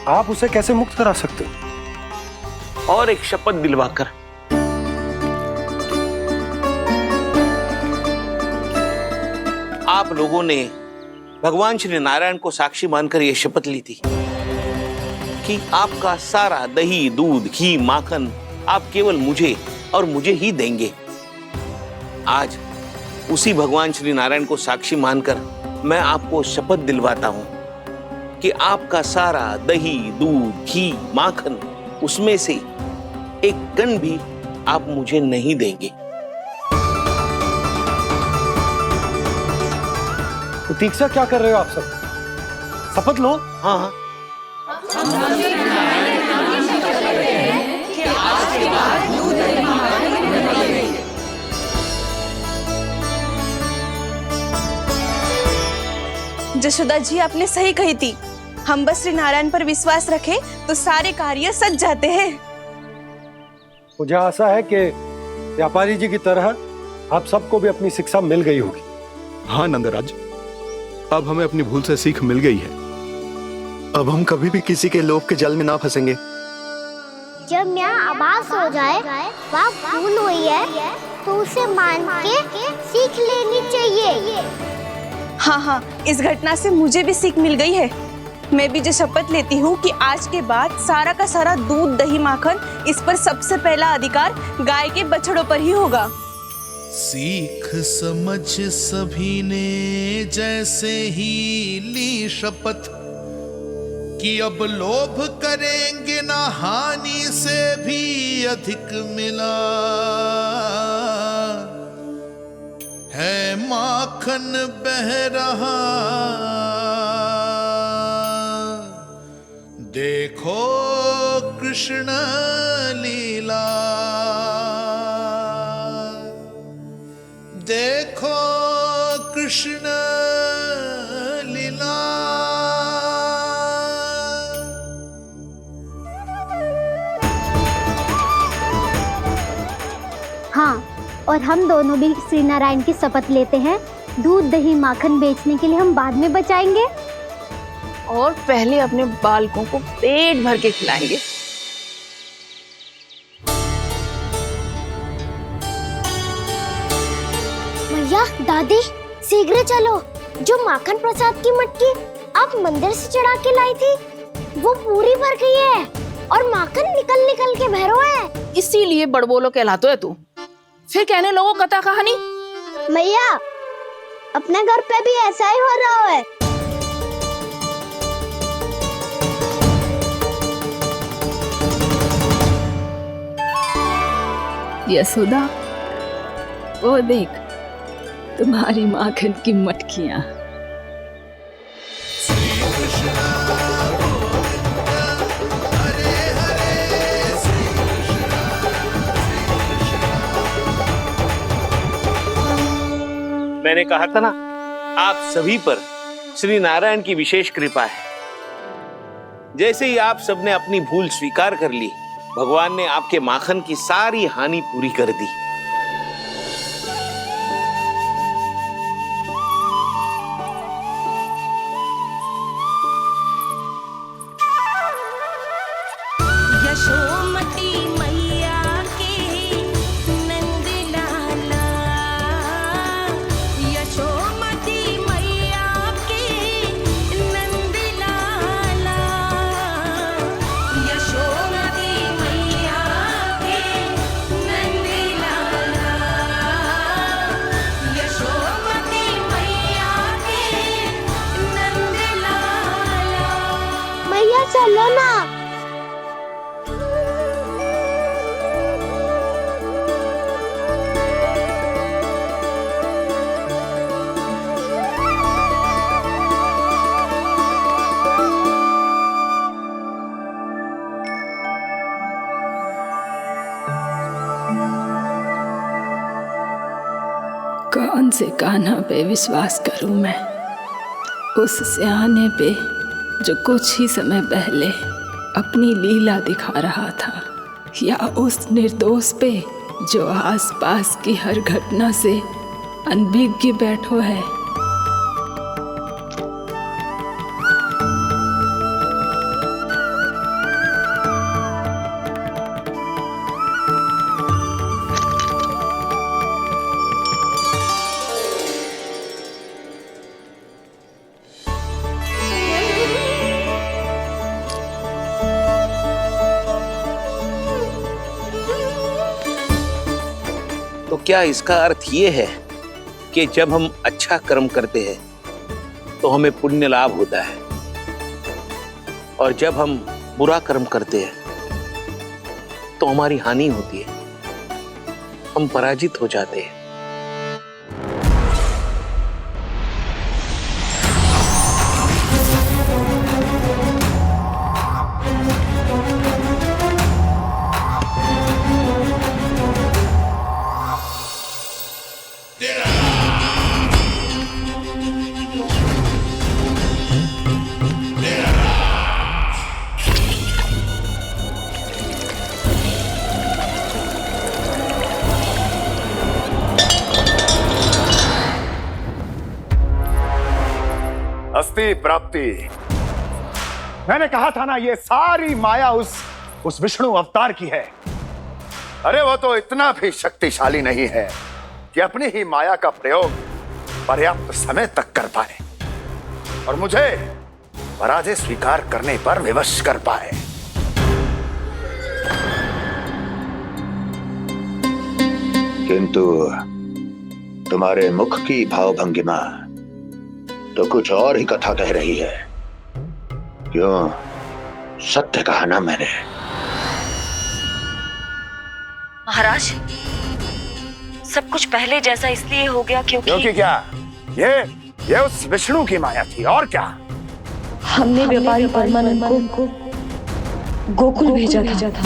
आप उसे कैसे मुक्त करा सकते हो? और एक शपथ दिलवाकर। आप लोगों ने भगवान श्री नारायण को साक्षी मानकर यह शपथ ली थी कि आपका सारा दही, दूध, घी, माखन आप केवल मुझे और मुझे ही देंगे। आज उसी भगवान श्री नारायण को साक्षी मानकर मैं आपको शपथ दिलवाता हूं कि आपका सारा दही, दूध, घी, माखन उसमें से एक कण भी आप मुझे नहीं देंगे। प्रतीक्षा क्या कर रहे हो आप सब? शपथ लो। हाँ हाँ, जशोदा जी आपने सही कही थी। हम बस श्री नारायण पर विश्वास रखें तो सारे कार्य सज जाते हैं। मुझे आशा है कि व्यापारी जी की तरह आप सबको भी अपनी शिक्षा मिल गई होगी। हाँ नंदराज, अब हमें अपनी भूल से सीख मिल गई है। अब हम कभी भी किसी के लोभ के जाल में ना फंसेंगे। जब यहाँ आभास हो जाए वहाँ भूल हुई है तो उसे मान के सीख लेनी चाहिए। हाँ हाँ, इस घटना से मुझे भी सीख मिल गई है। मैं भी जो शपथ लेती हूँ कि आज के बाद सारा का सारा दूध, दही, माखन इस पर सबसे पहला अधिकार गाय के बछड़ों पर ही होगा। सीख समझ सभी ने जैसे ही ली शपथ कि अब लोभ करेंगे ना हानि से भी अधिक मिला है, माखन बह रहा देखो कृष्ण लीला, देखो कृष्ण लीला। हाँ, और हम दोनों भी श्री नारायण की शपथ लेते हैं, दूध दही माखन बेचने के लिए हम बाद में बचाएंगे और पहले अपने बालकों को पेट भर के खिलाएंगे। भैया दादी शीघ्र चलो, जो माखन प्रसाद की मटकी आप मंदिर से चढ़ा के लाई थी वो पूरी भर गई है और माखन निकल निकल के भरो है। इसीलिए बड़बोलो कहलाते है तू। फिर कहने लोगों कथा कहानी। भैया अपने घर पे भी ऐसा ही हो रहा है। यशोदा, वो देख तुम्हारी माखन की मटकियां। मैंने कहा था ना, आप सभी पर श्री नारायण की विशेष कृपा है। जैसे ही आप सबने अपनी भूल स्वीकार कर ली, भगवान ने आपके माखन की सारी हानि पूरी कर दी। यशोमती मैया की नंद लाला, यशोमती मैया की नंद लाला, यशोमती मैया की नंद लाला, यशोमती मैया की नंद लाला। भैया चलो ना। कौन से कान्हा पे विश्वास करूं मैं? उस सियाने पे जो कुछ ही समय पहले अपनी लीला दिखा रहा था, या उस निर्दोष पे जो आसपास की हर घटना से अनभिज्ञ बैठो है? तो क्या इसका अर्थ ये है कि जब हम अच्छा कर्म करते हैं तो हमें पुण्य लाभ होता है, और जब हम बुरा कर्म करते हैं तो हमारी हानि होती है, हम पराजित हो जाते हैं? अस्ति प्राप्ति। मैंने कहा था ना, ये सारी माया उस विष्णु अवतार की है। अरे वो तो इतना भी शक्तिशाली नहीं है कि अपनी ही माया का प्रयोग पर्याप्त समय तक कर पाए और मुझे पराजय स्वीकार करने पर विवश कर पाए। किंतु तुम्हारे मुख की भावभंगिमा तो कुछ और ही कथा कह रही है। क्यों? सत्य कहा ना मैंने। महाराज, सब कुछ पहले जैसा इसलिए हो गया क्योंकि क्या? ये उस विष्णु की माया थी, और क्या? हमने व्यापारी परमानंद को गोकुल भेजा था।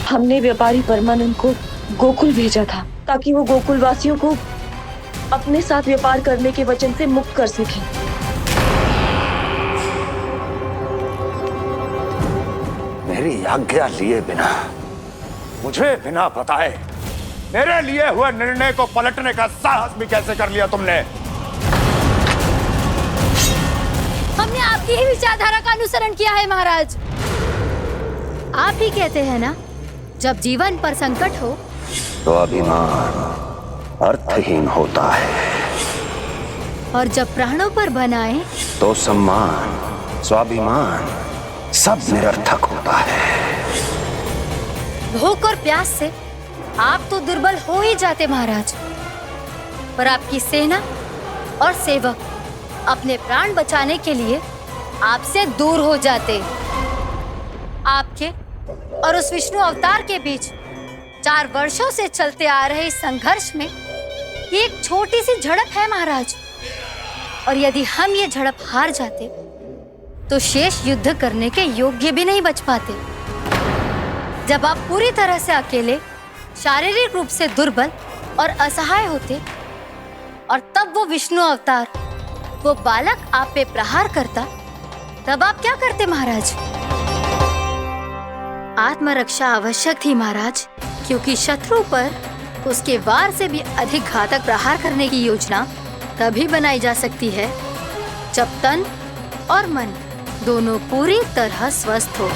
हमने व्यापारी परमानंद को गोकुल भेजा था ताकि वो गोकुल वासियों को अपने साथ व्यापार करने के वचन से मुक्त कर सके। मेरी आज्ञा लिए बिना, मुझे बिना बताए मेरे लिए हुए निर्णय को पलटने का साहस भी कैसे कर लिया तुमने? हमने आपकी ही विचारधारा का अनुसरण किया है महाराज। आप ही कहते हैं ना, जब जीवन पर संकट हो तो अभिमान अर्थहीन होता है, और जब प्राणों पर बनाए तो सम्मान स्वाभिमान सब निरर्थक होता है। भूख और प्यास से आप तो दुर्बल हो ही जाते महाराज, पर आपकी सेना और सेवक अपने प्राण बचाने के लिए आपसे दूर हो जाते। आपके और उस विष्णु अवतार के बीच 4 वर्षों से चलते आ रहे इस संघर्ष में ये एक छोटी सी झड़प है महाराज, और यदि हम ये झड़प हार जाते तो शेष युद्ध करने के योग्य भी नहीं बच पाते। जब आप पूरी तरह से अकेले, शारीरिक रूप से दुर्बल और असहाय होते, और तब वो विष्णु अवतार, वो बालक आप पे प्रहार करता, तब आप क्या करते महाराज? आत्मरक्षा आवश्यक थी महाराज, क्योंकि शत्रु पर उसके वार से भी अधिक घातक प्रहार करने की योजना तभी बनाई जा सकती है जब तन और मन दोनों पूरी तरह स्वस्थ हो।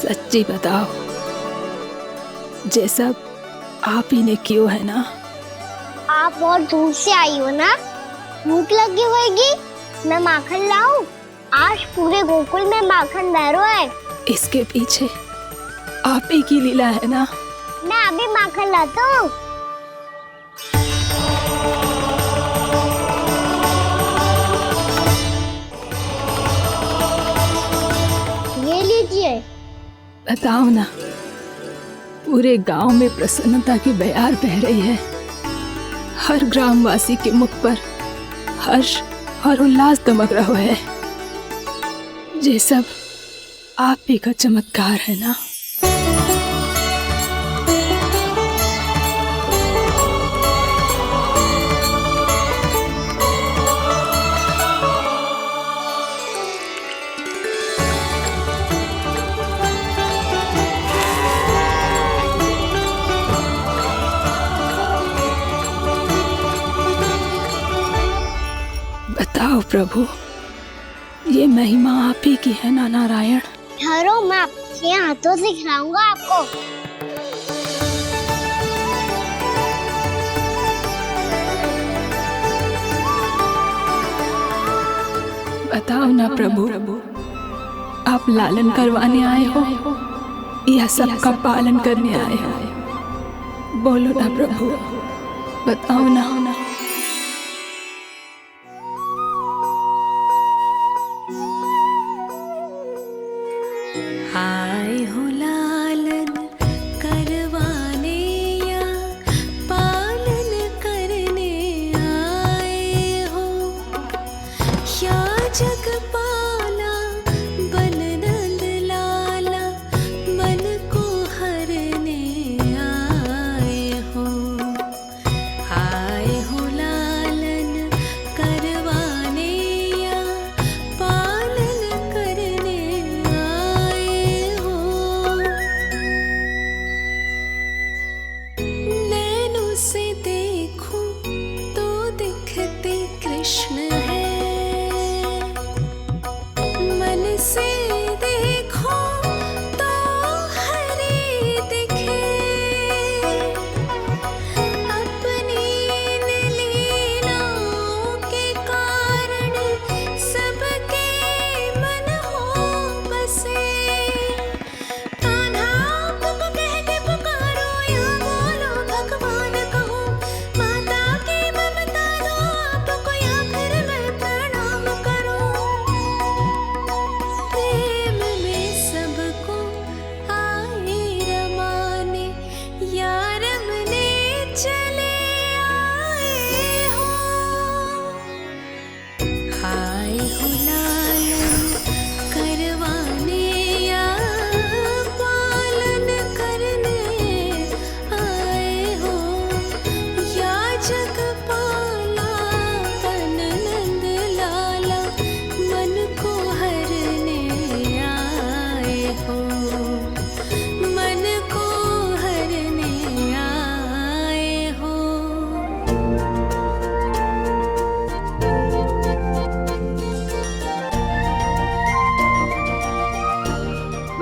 सच्ची बताओ, ये सब आप ही ने क्यों है ना? आप बहुत दूर से आई हो ना, भूख लगी होगी। मैं माखन लाऊं? आज पूरे गोकुल में माखन बह रहा है। इसके पीछे आप ही की लीला है ना? मैं अभी माखन लाता हूँ। ये लीजिए। बताओ ना, पूरे गांव में प्रसन्नता की बयार बह रही है। हर ग्रामवासी के मुख पर हर्ष और उल्लास दमक रहा है। ये सब आप ही का चमत्कार है ना? बताओ प्रभु, ये महिमा आप ही की है ना नारायण? ठहरो, मैं आपके हाथों से खिलाऊंगा आपको। बताओ ना प्रभु, आप लालन करवाने आए हो या सबका पालन करने आए हो? बोलो ना प्रभु, बताओ ना। आए हो लालन करवाने या पालन करने आए हो, या जगपाला बन नंद लाला मन को हरने आए हो। आए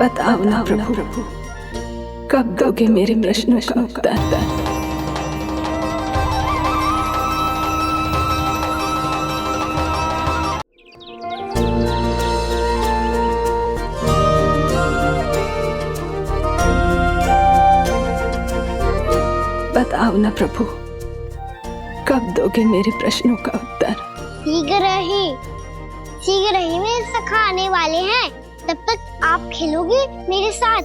बताओ ना प्रभु, कब दोगे मेरे प्रश्नों का उत्तर? बताओ ना प्रभु, कब दोगे मेरे प्रश्नों का उत्तर? शीघ्र ही मेरे सखा आने वाले हैं, तब तक आप खेलोगे मेरे साथ।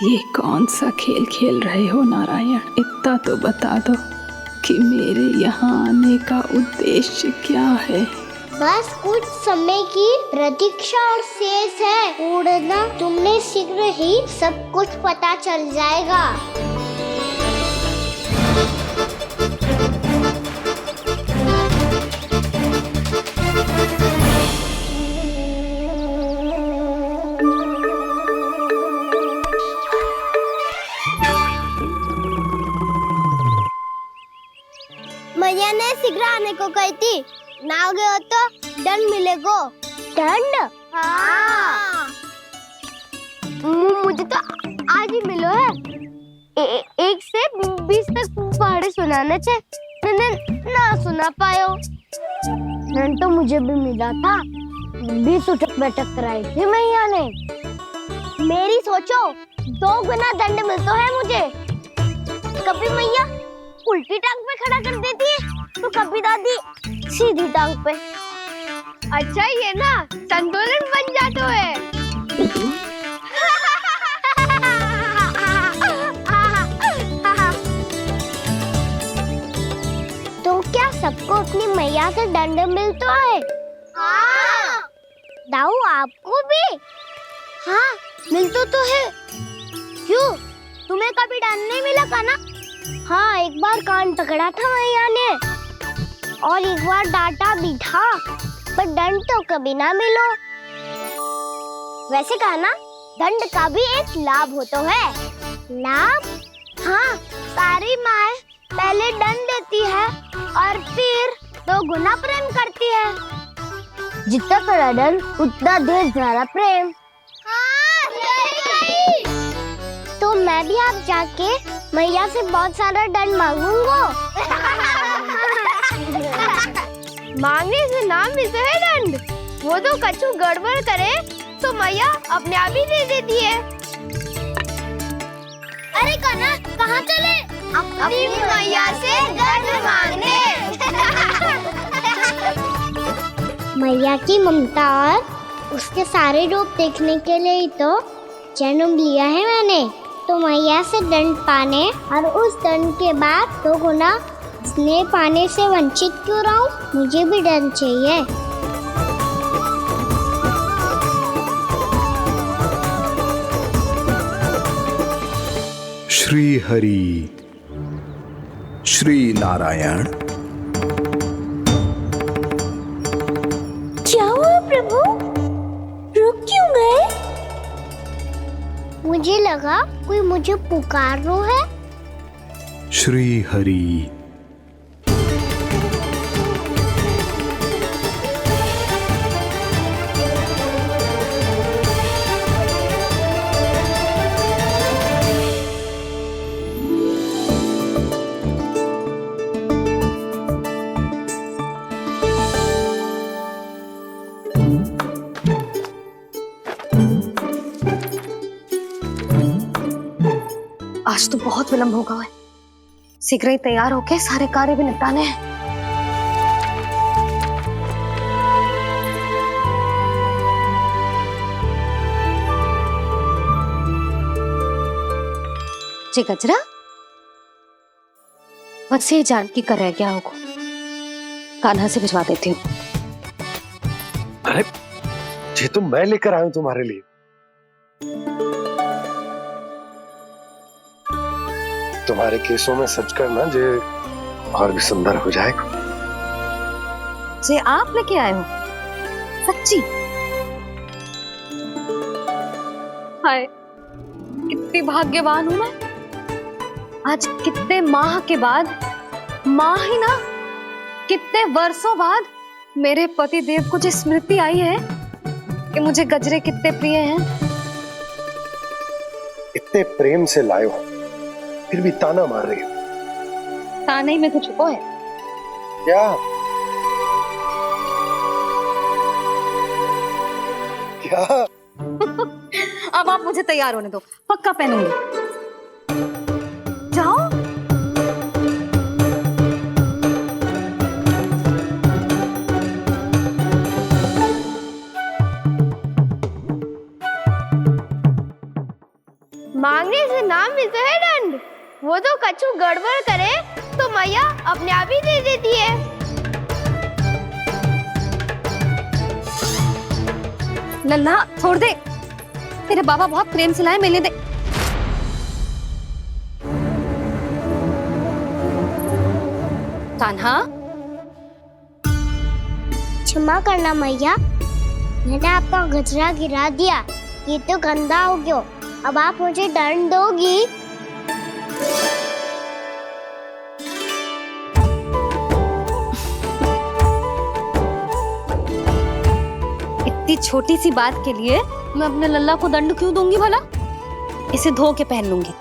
ये कौन सा खेल खेल रहे हो नारायण? इतना तो बता दो कि मेरे यहाँ आने का उद्देश्य क्या है? बस कुछ समय की प्रतीक्षा और शेष है उड़ना। तुमने शीघ्र ही सब कुछ पता चल जाएगा। मैया ने शीघ्र आने को कही थी, ना आ गए हो तो दंड मिलेगा। दंड? हाँ। मुझे तो आज ही मिलो है। 1 से 20 तक पहाड़े सुनाने थे, ना सुना पायो। दंड तो मुझे भी मिला था, 20 उठक बैठक कराई थी मैया ने। मेरी सोचो 2 गुना दंड मिलता है मुझे। कभी मैया उल्टी टांग पे खड़ा कर देती है, तो कभी दादी सीधी टांग पे। अच्छा ये ना संतुलन बन जाता है। तो क्या सबको अपनी मैया से दंड मिलता है? हाँ। दाऊ आपको भी? हाँ मिलता तो है। क्यों, तुम्हें कभी दंड नहीं मिला का ना? हाँ, एक बार कान पकड़ा था मैया ने और एक बार डांटा भी था, पर दंड तो कभी ना मिलो। वैसे कहा ना, दंड का भी एक लाभ होता है। लाभ? हाँ, सारी माँ पहले दंड देती है और फिर 2 गुना प्रेम करती है। जितना बड़ा दंड उतना ढेर सारा प्रेम। हाँ, सही। तो मैं भी आप जाके मैया से बहुत सारा दंड मांगूंगा। मांगने से ना मिलता है दंड, वो तो कछु गड़बड़ करे तो मैया अपने आप ही दे देती है। अरे कना, कहाँ चले? अपनी मैया से दंड मांगने। मैया की ममता और उसके सारे रूप देखने के लिए ही तो जन्म लिया है मैंने। तो मैया से दंड पाने और उस दंड के बाद 2 गुना स्नेह पाने से वंचित क्यों रहूं? मुझे भी दंड चाहिए। श्री हरि, श्री नारायण। क्या हुआ प्रभु? रुक क्यों गए? मुझे लगा कोई मुझे पुकार रहा है। श्री हरि। आज तो बहुत विलंब होगा है। शीघ्र ही तैयार होके सारे कार्य भी निपटाने हैं। जी गजरा, बस ये जान की कर रह गया होगा, कान्हा से भिजवा देती हूँ। अरे ये तो मैं लेकर आया हूं तुम्हारे लिए। तुम्हारे केसों में सच करना जे और भी सुंदर हो जाएगा। जे आप लेके आए हो? सच्ची? हाय, कितनी भाग्यवान हूं मैं। आज कितने माह के बाद, माह ही ना, कितने वर्षों बाद मेरे पति देव को जो स्मृति आई है कि मुझे गजरे कितने प्रिय हैं। इतने प्रेम से लाए हो, फिर भी ताना मार रही हो। ताने में कुछ छुपो है क्या? क्या? अब आप मुझे तैयार होने दो, पक्का पहनूंगी। जाओ। मांगने से नाम मिलता है दंड। वो तो कछु गड़बड़ करे तो मैया अपने आप ही दे देती है। लल्ला छोड़ दे, तेरे बाबा बहुत प्रेम से लाए, मिलने दे। कान्हा, क्षमा करना मैया, मैंने आपका गजरा गिरा दिया, ये तो गंदा हो गया। अब आप मुझे दंड दोगी? इतनी छोटी सी बात के लिए मैं अपने लल्ला को दंड क्यों दूंगी भला? इसे धो के पहन लूंगी।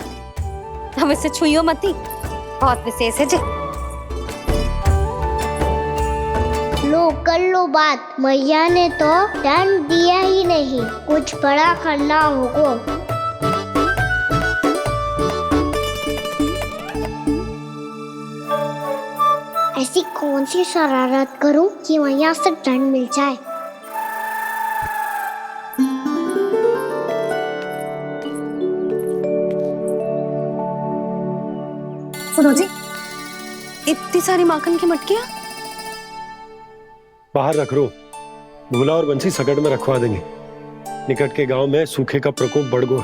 अब इसे छुइयो मती, बहुत विशेष है जी। लो कर लो बात, मैया ने तो दंड दिया ही नहीं, कुछ बड़ा करना होगा। ऐसी कौन सी शरारत करूं कि मैया से दंड मिल जाए? सुनो जी, इतनी सारी माखन की मटकियां बाहर रख रो, भूला और बंसी सकट में रखवा देंगे। निकट के गांव में सूखे का प्रकोप बढ़ गो,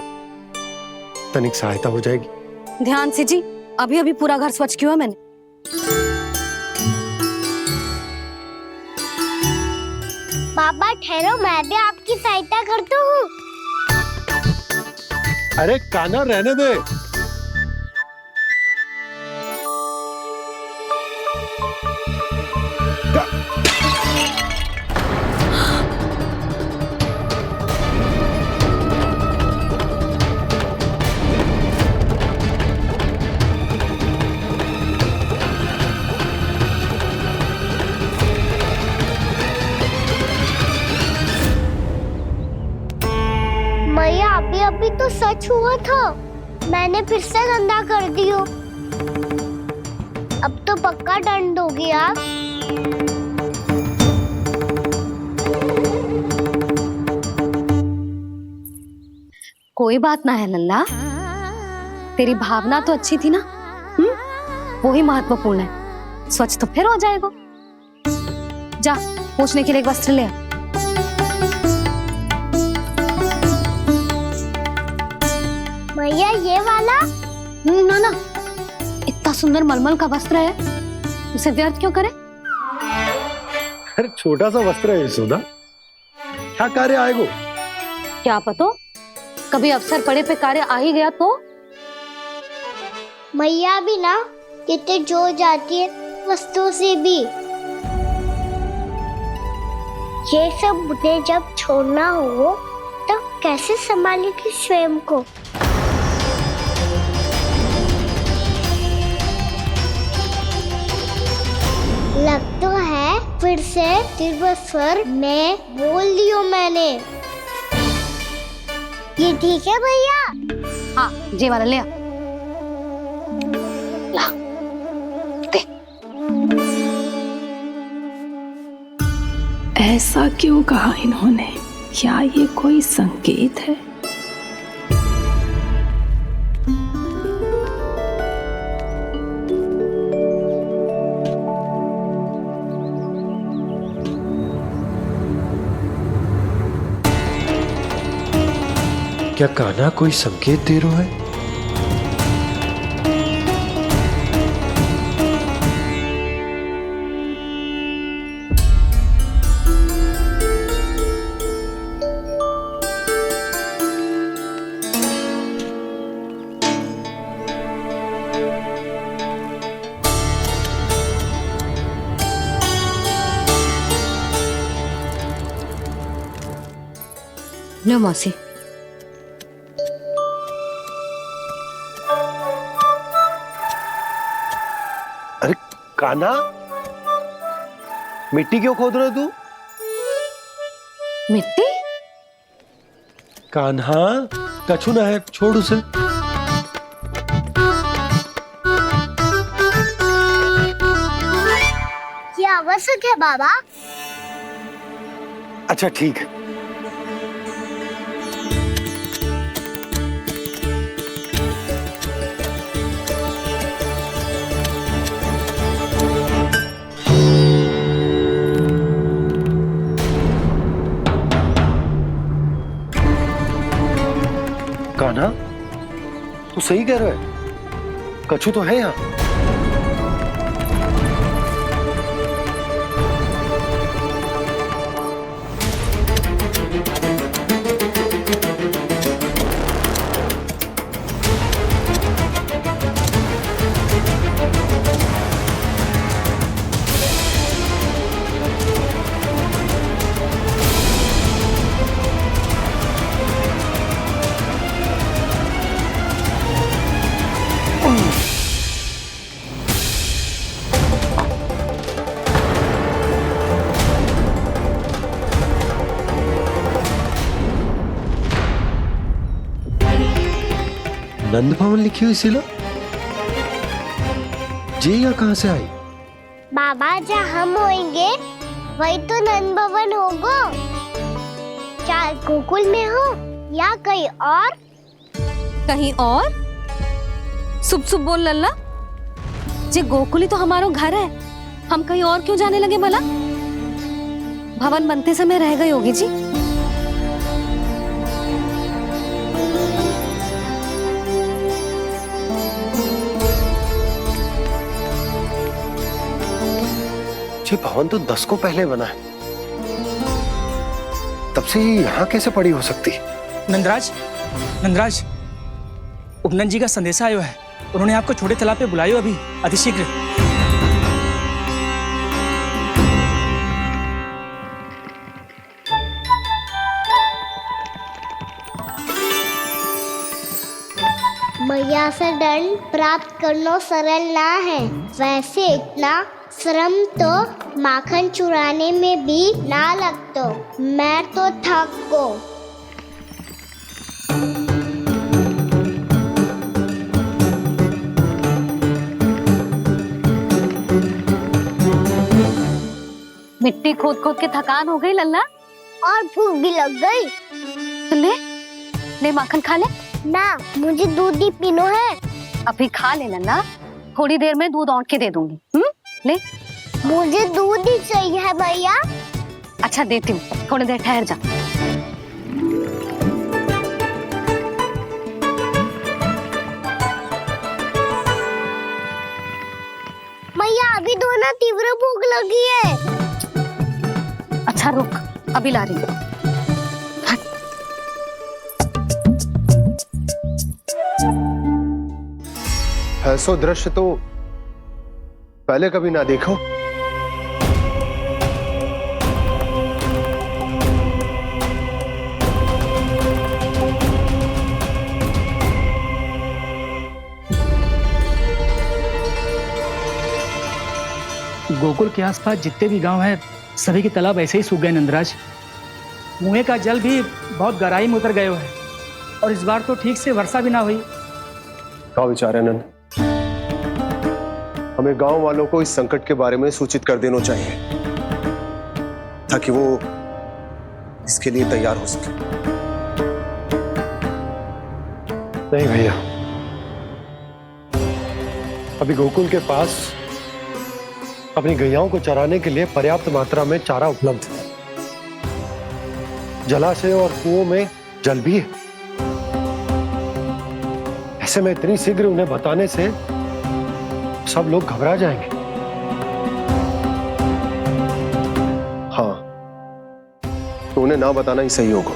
तनिक सहायता हो जाएगी। ध्यान से जी, अभी अभी पूरा घर स्वच्छ किया मैंने। पापा ठहरो, मैं भी आपकी सहायता करता हूँ। अरे कान्हा रहने दे। मैया अभी तो सच हुआ था, मैंने फिर से गंदा कर दियो। अब तो पक्का दंड दोगी आप। कोई बात ना है लल्ला, तेरी भावना तो अच्छी थी ना, वो ही महत्वपूर्ण है। स्वच्छ तो फिर हो जाएगा। जा, पोंछने के लिए एक वस्त्र ले आ। भैया ये वाला? ना ना, इतना सुंदर मलमल का वस्त्र है, उसे व्यर्थ क्यों करे? अरे छोटा सा वस्त्र है यशोदा, क्या कार्य आएगा? क्या पता, कभी अवसर पड़े पे कार्य आ ही गया तो। मैया भी ना कितने जो जाती है वस्तुओं से भी। ये सब मुझे जब छोड़ना हो तो कैसे संभालेगी स्वयं को? लग तो है फिर से तिरस्वर में बोल दियो मैंने। ये ठीक है भैया? हाँ, ये वाला ले आ। ला, दे। ऐसा क्यों कहा इन्होंने? क्या ये कोई संकेत है? क्या कान्हा कोई संकेत दे रहा है? लो मौसी। अरे कान्हा, मिट्टी क्यों खोद रहे तू? मिट्टी? कान्हा, कछु ना है, छोड़ उसे। ये आवश्यक है बाबा। अच्छा ठीक है। कान्हा, तू सही कह रहा है, कछु तो है यहाँ। नंद भवन लिखी हुई सिला, ये यहाँ कहाँ से आई? बाबा जहाँ हम होंगे वही तो नंद भवन होगा। चाहे गोकुल में हो या कहीं और। कहीं और? सुब सुब बोल लल्ला। जे गोकुली तो हमारो घर है, हम कहीं और क्यों जाने लगे भला? भवन बनते समय रह गई होगी जी। ये भवन तो 10 को पहले बना है, तब से ये यहाँ कैसे पड़ी हो सकती? नंदराज, नंदराज, उपनंद जी का संदेशा आयो है। उन्होंने आपको छोटे तालाब पे बुलायो अभी, अतिशीघ्र। मैया से दंड प्राप्त करना सरल ना है, वैसे इतना श्रम तो माखन चुराने में भी ना लगता। मैं तो थक गो। मिट्टी खोद खोद के थकान हो गई लल्ला, और भूख भी लग गई। तो ले ले माखन खा ले। ना, मुझे दूध ही पीनो है। अभी खा ले लल्ला, थोड़ी देर में दूध औंट के दे दूंगी। ले। मुझे दूध ही चाहिए है भैया। अच्छा देती हूँ, थोड़ी देर ठहर जा। भैया अभी तो ना तीव्र भूख लगी है। अच्छा रुक, अभी ला रही हूँ। ऐसा दृश्य तो पहले कभी ना देखो। गोकुल के आसपास जितने भी गांव हैं, सभी के तालाब ऐसे ही सूख गए नंदराज। कुएं का जल भी बहुत गहराई में उतर गए है, और इस बार तो ठीक से वर्षा भी ना हुई। क्या विचार है नंद? हमें गांव वालों को इस संकट के बारे में सूचित कर देना चाहिए, ताकि वो इसके लिए तैयार हो सके। नहीं भैया, अभी गोकुल के पास अपनी गैयाओं को चराने के लिए पर्याप्त मात्रा में चारा उपलब्ध है। जलाशय और कुओं में जल भी है। ऐसे में इतनी शीघ्र उन्हें बताने से सब लोग घबरा जाएंगे। हाँ, तो उन्हें ना बताना ही सही होगा।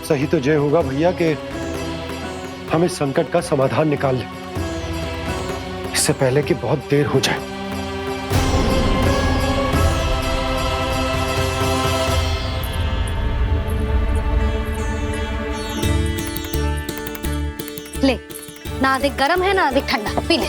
सही तो ये होगा भैया कि हम इस संकट का समाधान निकाल लें, इससे पहले कि बहुत देर हो जाए। ना अधिक गर्म है ना अधिक ठंडा, पी ले।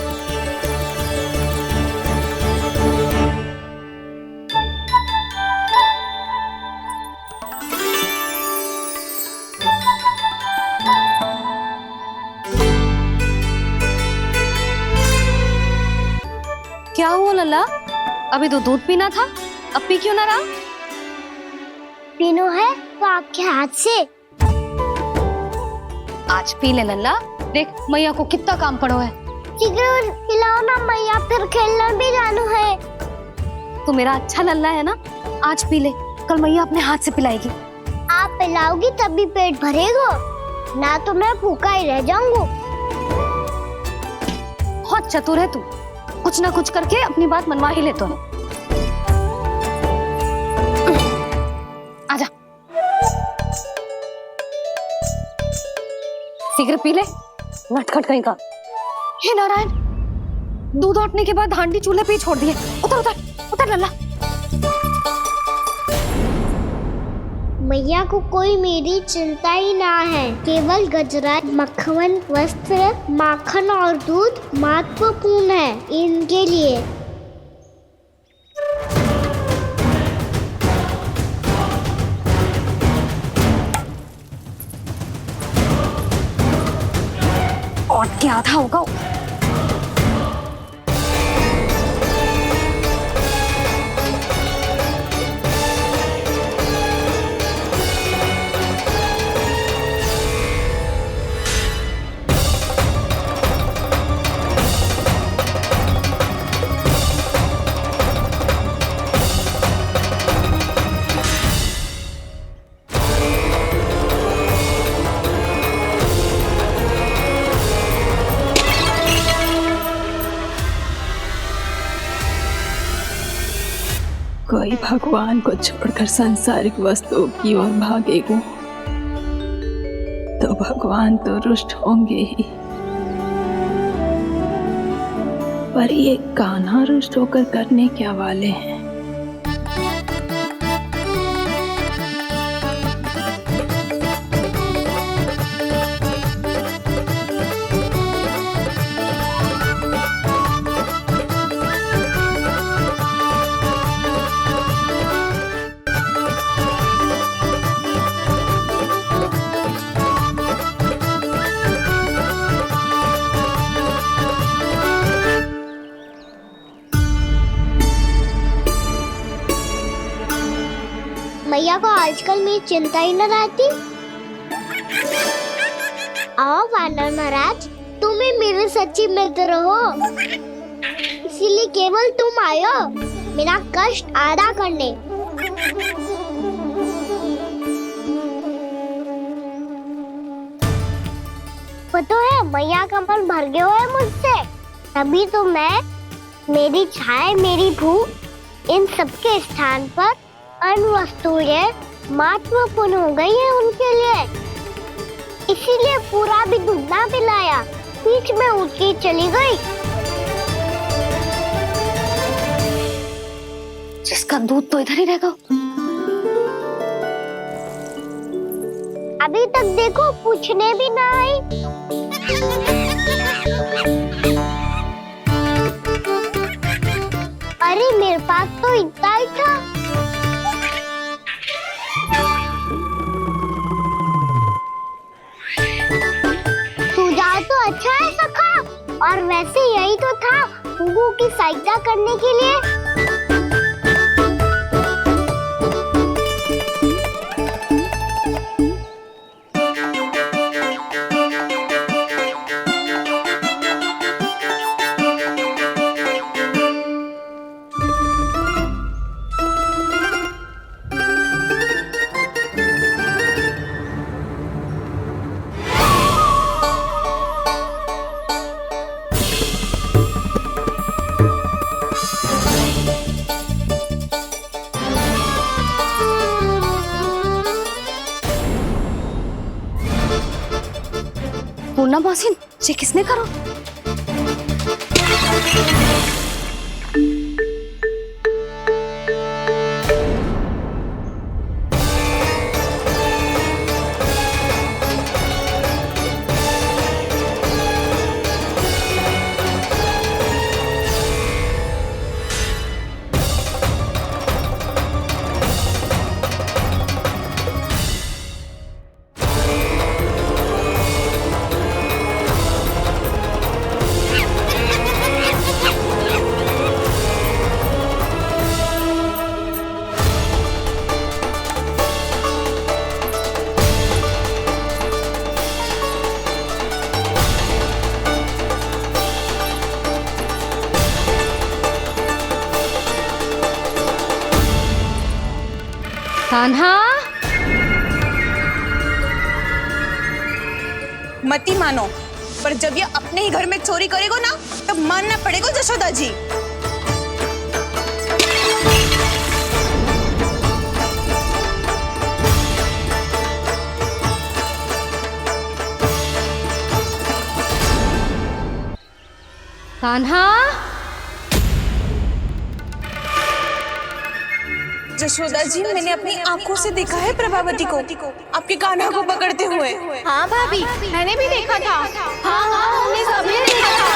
क्या हुआ लल्ला? अभी तो दूध पीना था, अब पी क्यों ना रहा? पीनो है तो आपके हाथ से। आज पी ले लल्ला, देख मैया को कितना काम पड़ो है। शीघ्र पिलाओ ना मैया, फिर खेलना भी जाना है। तू मेरा अच्छा लल्ला है ना, आज पी ले, कल मैया अपने हाथ से पिलाएगी। आप पिलाओगी तभी पेट भरेगा, ना तो मैं भूखा ही रह जाऊंगा। बहुत चतुर है तू, कुछ ना कुछ करके अपनी बात मनवा ही लेता है। आजा, शीघ्र पी ले, नटखट कहीं का। हे नारायण, दूध औटने के बाद हांडी चूल्हे पे ही छोड़ दिए। उतर उतर उतर लल्ला। मैया को कोई मेरी चिंता ही ना है, केवल गजरा, मक्खन, वस्त्र, माखन और दूध महत्वपूर्ण है इनके लिए। और क्या आधा होगा। कोई भगवान को छोड़कर सांसारिक वस्तुओं की ओर भागेगा तो भगवान तो रुष्ट होंगे ही, पर ये कान्हा रुष्ट होकर करने क्या वाले हैं? मैया को आजकल मेरी चिंता ही न रहती। आओ वानर महाराज, तुम ही मेरे सच्ची मित्र हो, इसीलिए केवल तुम आयो मेरा कष्ट आधा करने। पता है मैया का मन भर गया है मुझसे, तभी तो मैं, मेरी छाया, मेरी भूख, इन सबके स्थान पर अन्य वस्तुएं महत्वपूर्ण हो गई है उनके लिए। इसीलिए पूरा भी दूध ना पिलाया, बीच में उठ के चली गई। जिसका दूध तो इधर ही रहेगा। अभी तक देखो पूछने भी ना आई। अरे मेरे पास तो इतना ही था। सुझाव तो अच्छा है सखा, और वैसे यही तो था गुगु की सहायता करने के लिए। पूर्णा मौसी, ये किसने करो? कान्हा, मती मानो, पर जब ये अपने ही घर में चोरी करेगा ना तब मानना पड़ेगा जशोदा जी। कान्हा, जशोदा जी, मैंने अपनी आंखों से देखा है प्रभावती को आपके कान्हा को पकड़ते हुए। हाँ भाभी, मैंने भी देखा था। हाँ हाँ, हमने सभी देखा था।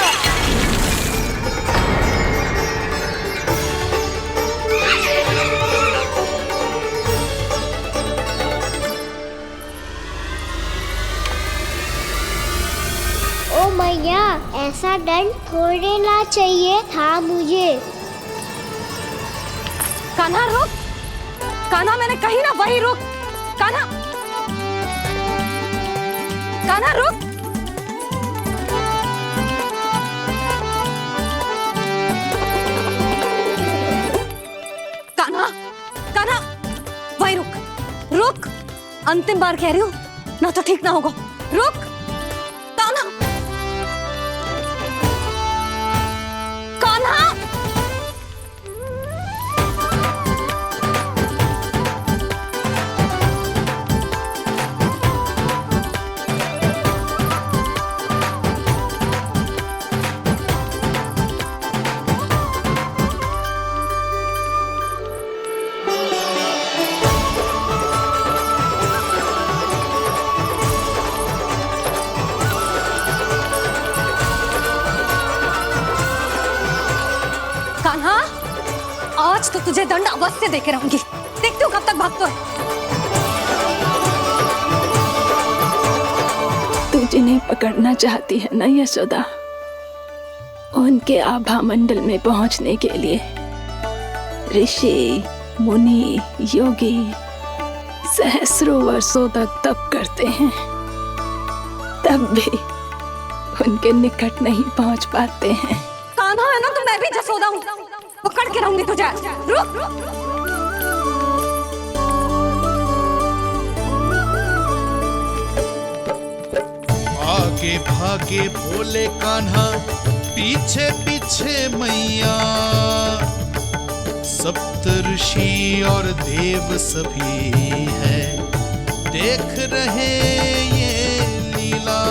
ओ मैया, ऐसा दंड थोड़े ना चाहिए था मुझे। कान्हा रुक, कान्हा मैंने कही ना वही रुक। कान्हा, कान्हा रुक। कान्हा, कान्हा वही रुक, रुक। अंतिम बार कह रही हूँ, ना तो ठीक ना होगा। रुक कान्हा, कान्हा। कान्हा, आज तो तुझे दंड अवश्य देके रहूंगी। देखती हूँ कब तक भागता है। तू जिन्हें पकड़ना चाहती है ना यशोदा, उनके आभा मंडल में पहुंचने के लिए ऋषि, मुनि, योगी सहस्रों वर्षों तक तप करते हैं, तब भी उनके निकट नहीं पहुंच पाते हैं। कान्हा है ना, तो मैं भी जसोदा हूँ, पकड़ के रहूंगी तुझे। रुक। आगे भागे भोले कान्हा, पीछे पीछे मैया, सप्त ऋषि और देव सभी हैं, देख रहे ये लीला।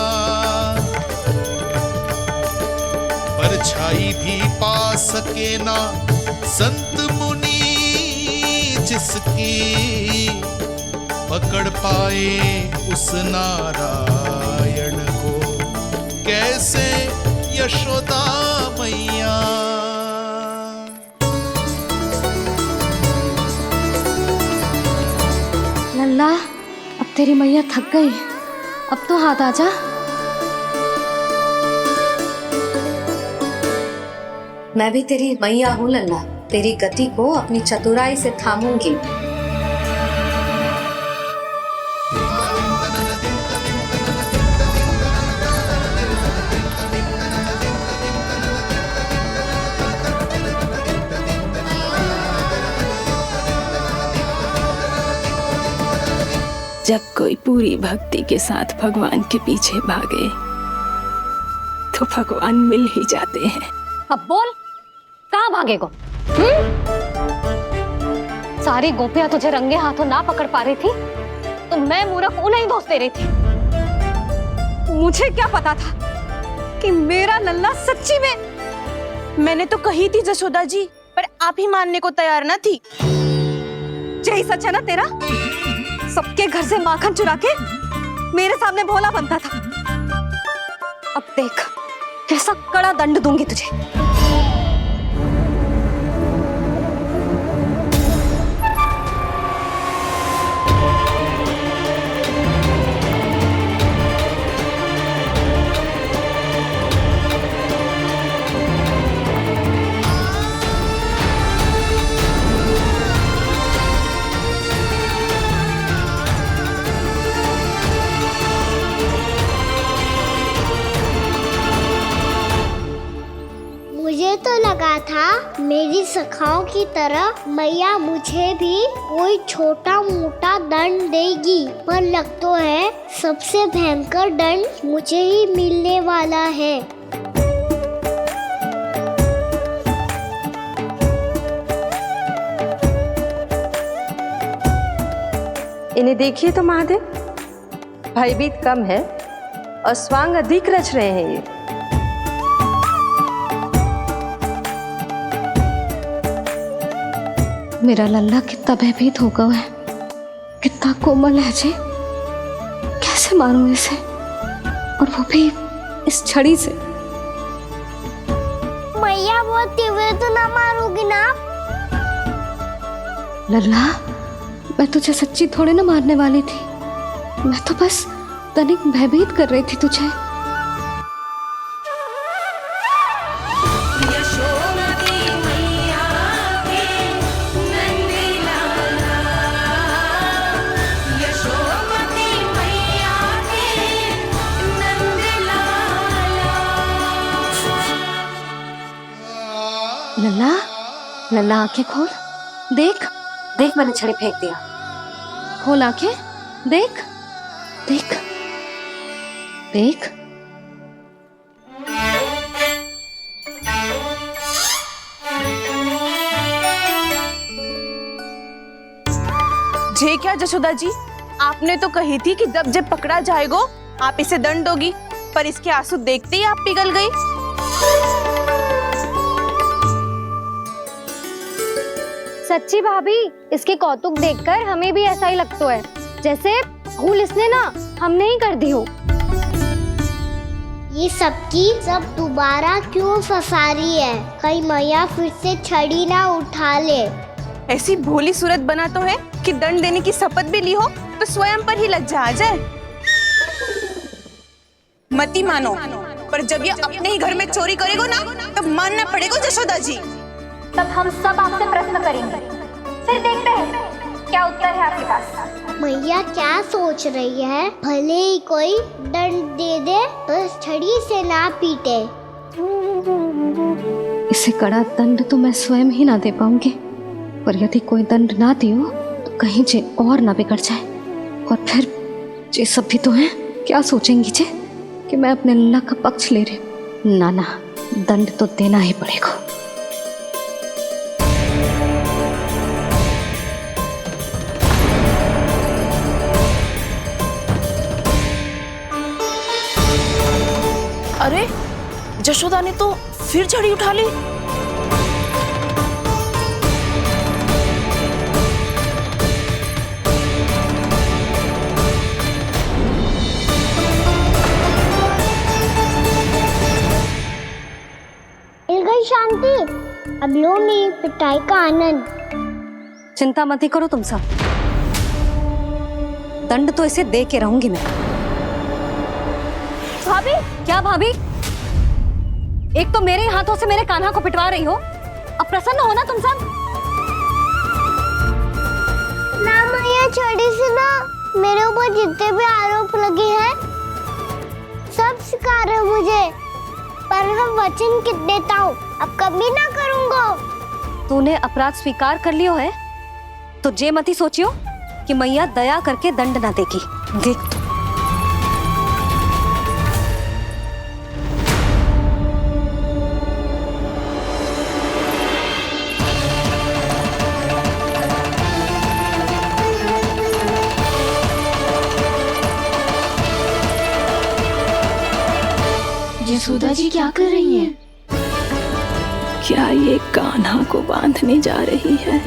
परछाई भी पा सके ना संत मुनि जिसकी, पकड़ पाए उस नारायण को कैसे यशोदा मैया। लल्ला, अब तेरी मैया थक गई, अब तो हाथ आजा। मैं भी तेरी मैया हूँ लल्ला, तेरी गति को अपनी चतुराई से थामूंगी। जब कोई पूरी भक्ति के साथ भगवान के पीछे भागे तो भगवान मिल ही जाते हैं। अब बोल, कहाँ भागेगा? सारी गोपियां तुझे रंगे हाथों ना पकड़ पा रही थी तो मैं मूर्ख उन्हें ही दोष दे रही थी। मुझे क्या पता था कि मेरा लल्ला सच्ची में। मैंने तो कही थी जसोदा जी, पर आप ही मानने को तैयार ना थी। यही सच है ना तेरा? सबके घर से माखन चुरा के मेरे सामने भोला बनता था। अब देख कैसा कड़ा दंड दूंगी तुझे। लगा था मेरी सखाओं की तरह मैया मुझे भी कोई छोटा मोटा दंड देगी, पर लग तो है सबसे भयंकर दंड मुझे ही मिलने वाला है। इन्हें देखिए तो महादेव, भयभीत कम है और स्वांग अधिक रच रहे हैं ये। मेरा लल्ला कितना भयभीत होगा है, कितना कोमल है जी। कैसे मारूं इसे, और वो भी इस छड़ी से। मैया बहुत तीव्र तो ना मारोगी ना? लल्ला, मैं तुझे सच्ची थोड़े ना मारने वाली थी, मैं तो बस तनिक भयभीत कर रही थी तुझे। लल्ला, लल्ला आंखें खोल, देख देख मैंने छड़ी फेंक दिया। खोल आंखें, देख देख देख। जे क्या जशोदा जी, आपने तो कही थी कि जब जब पकड़ा जाएगा आप इसे दंड दोगी, पर इसके आंसू देखते ही आप पिघल गई। सच्ची भाभी, इसके कौतुक देखकर हमें भी ऐसा ही लगता है, जैसे भूल इसने ना हमने ही कर दी हो। ये सबकी सब दोबारा क्यों फंसा रही है? कहीं मैया फिर से छड़ी ना उठा ले। ऐसी भोली सूरत बना तो है कि दंड देने की शपथ भी ली हो तो स्वयं पर ही लज्जा आ जाए। मती मानो, पर जब ये अपने ही घर में चोरी करेगो ना, तब मानना पड़ेगा जशोदा जी। तब हम सब आपसे प्रश्न करेंगे, फिर देखते हैं क्या उत्तर है आपके पास। मैया क्या सोच रही है? भले ही कोई दंड दे दे, बस छड़ी से ना पीटे। इसे कड़ा दंड तो मैं स्वयं ही ना दे पाऊंगी, पर यदि कोई दंड ना दियो तो कहीं जे और ना बिगड़ जाए, और फिर जे सब भी तो हैं, क्या सोचेंगी जे कि मैं अपने लल्ला का पक्ष ले रही हूँ। ना ना, दंड तो देना ही पड़ेगा। अरे जशोदा ने तो फिर छड़ी उठा ली। मिल गई शांति, अब लो मेरी पिटाई का आनंद। चिंता मत ही करो तुम सब, दंड तो इसे दे के रहूंगी मैं। भाभी, क्या भाभी? एक तो मेरे हाथों से मेरे कान्हा को पिटवा रही हो, अब प्रसन्न हो ना तुम सब? ना मैया, छड़ी से ना मेरे ऊपर जितने भी आरोप लगे हैं सब स्वीकार है मुझे, पर मैं वचन कित देता हूँ, अब कभी ना करूँगा। तूने अपराध स्वीकार कर लियो है तो जे मत ही सोचियो कि मैया दया करके दंड ना देगी। देख यशोदा जी क्या कर रही हैं? क्या ये कान्हा को बांधने जा रही है?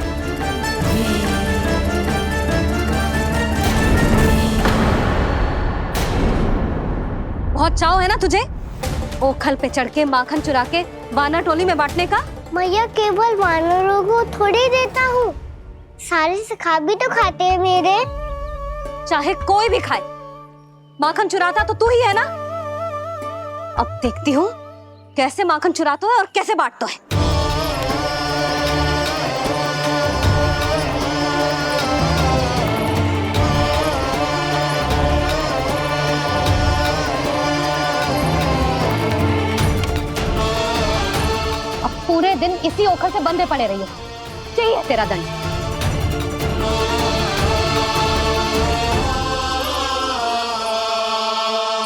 बहुत चाव है ना तुझे ओखल पे चढ़ के माखन चुरा के वानर टोली में बांटने का? मैया, केवल वानरों को थोड़ी देता हूँ, सारे सखा भी तो खाते हैं मेरे। चाहे कोई भी खाए, माखन चुराता तो तू ही है ना। अब देखती हूँ कैसे माखन चुराता है और कैसे बांटता है। अब पूरे दिन इसी ओखर से बंधे पड़े रहिए। चाहिए तेरा दंड।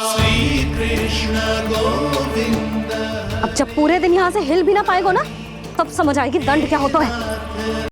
श्री कृष्ण गोविंद। अब जब पूरे दिन यहाँ से हिल भी ना पाएगो ना, तब समझ आएगी दंड क्या होता है।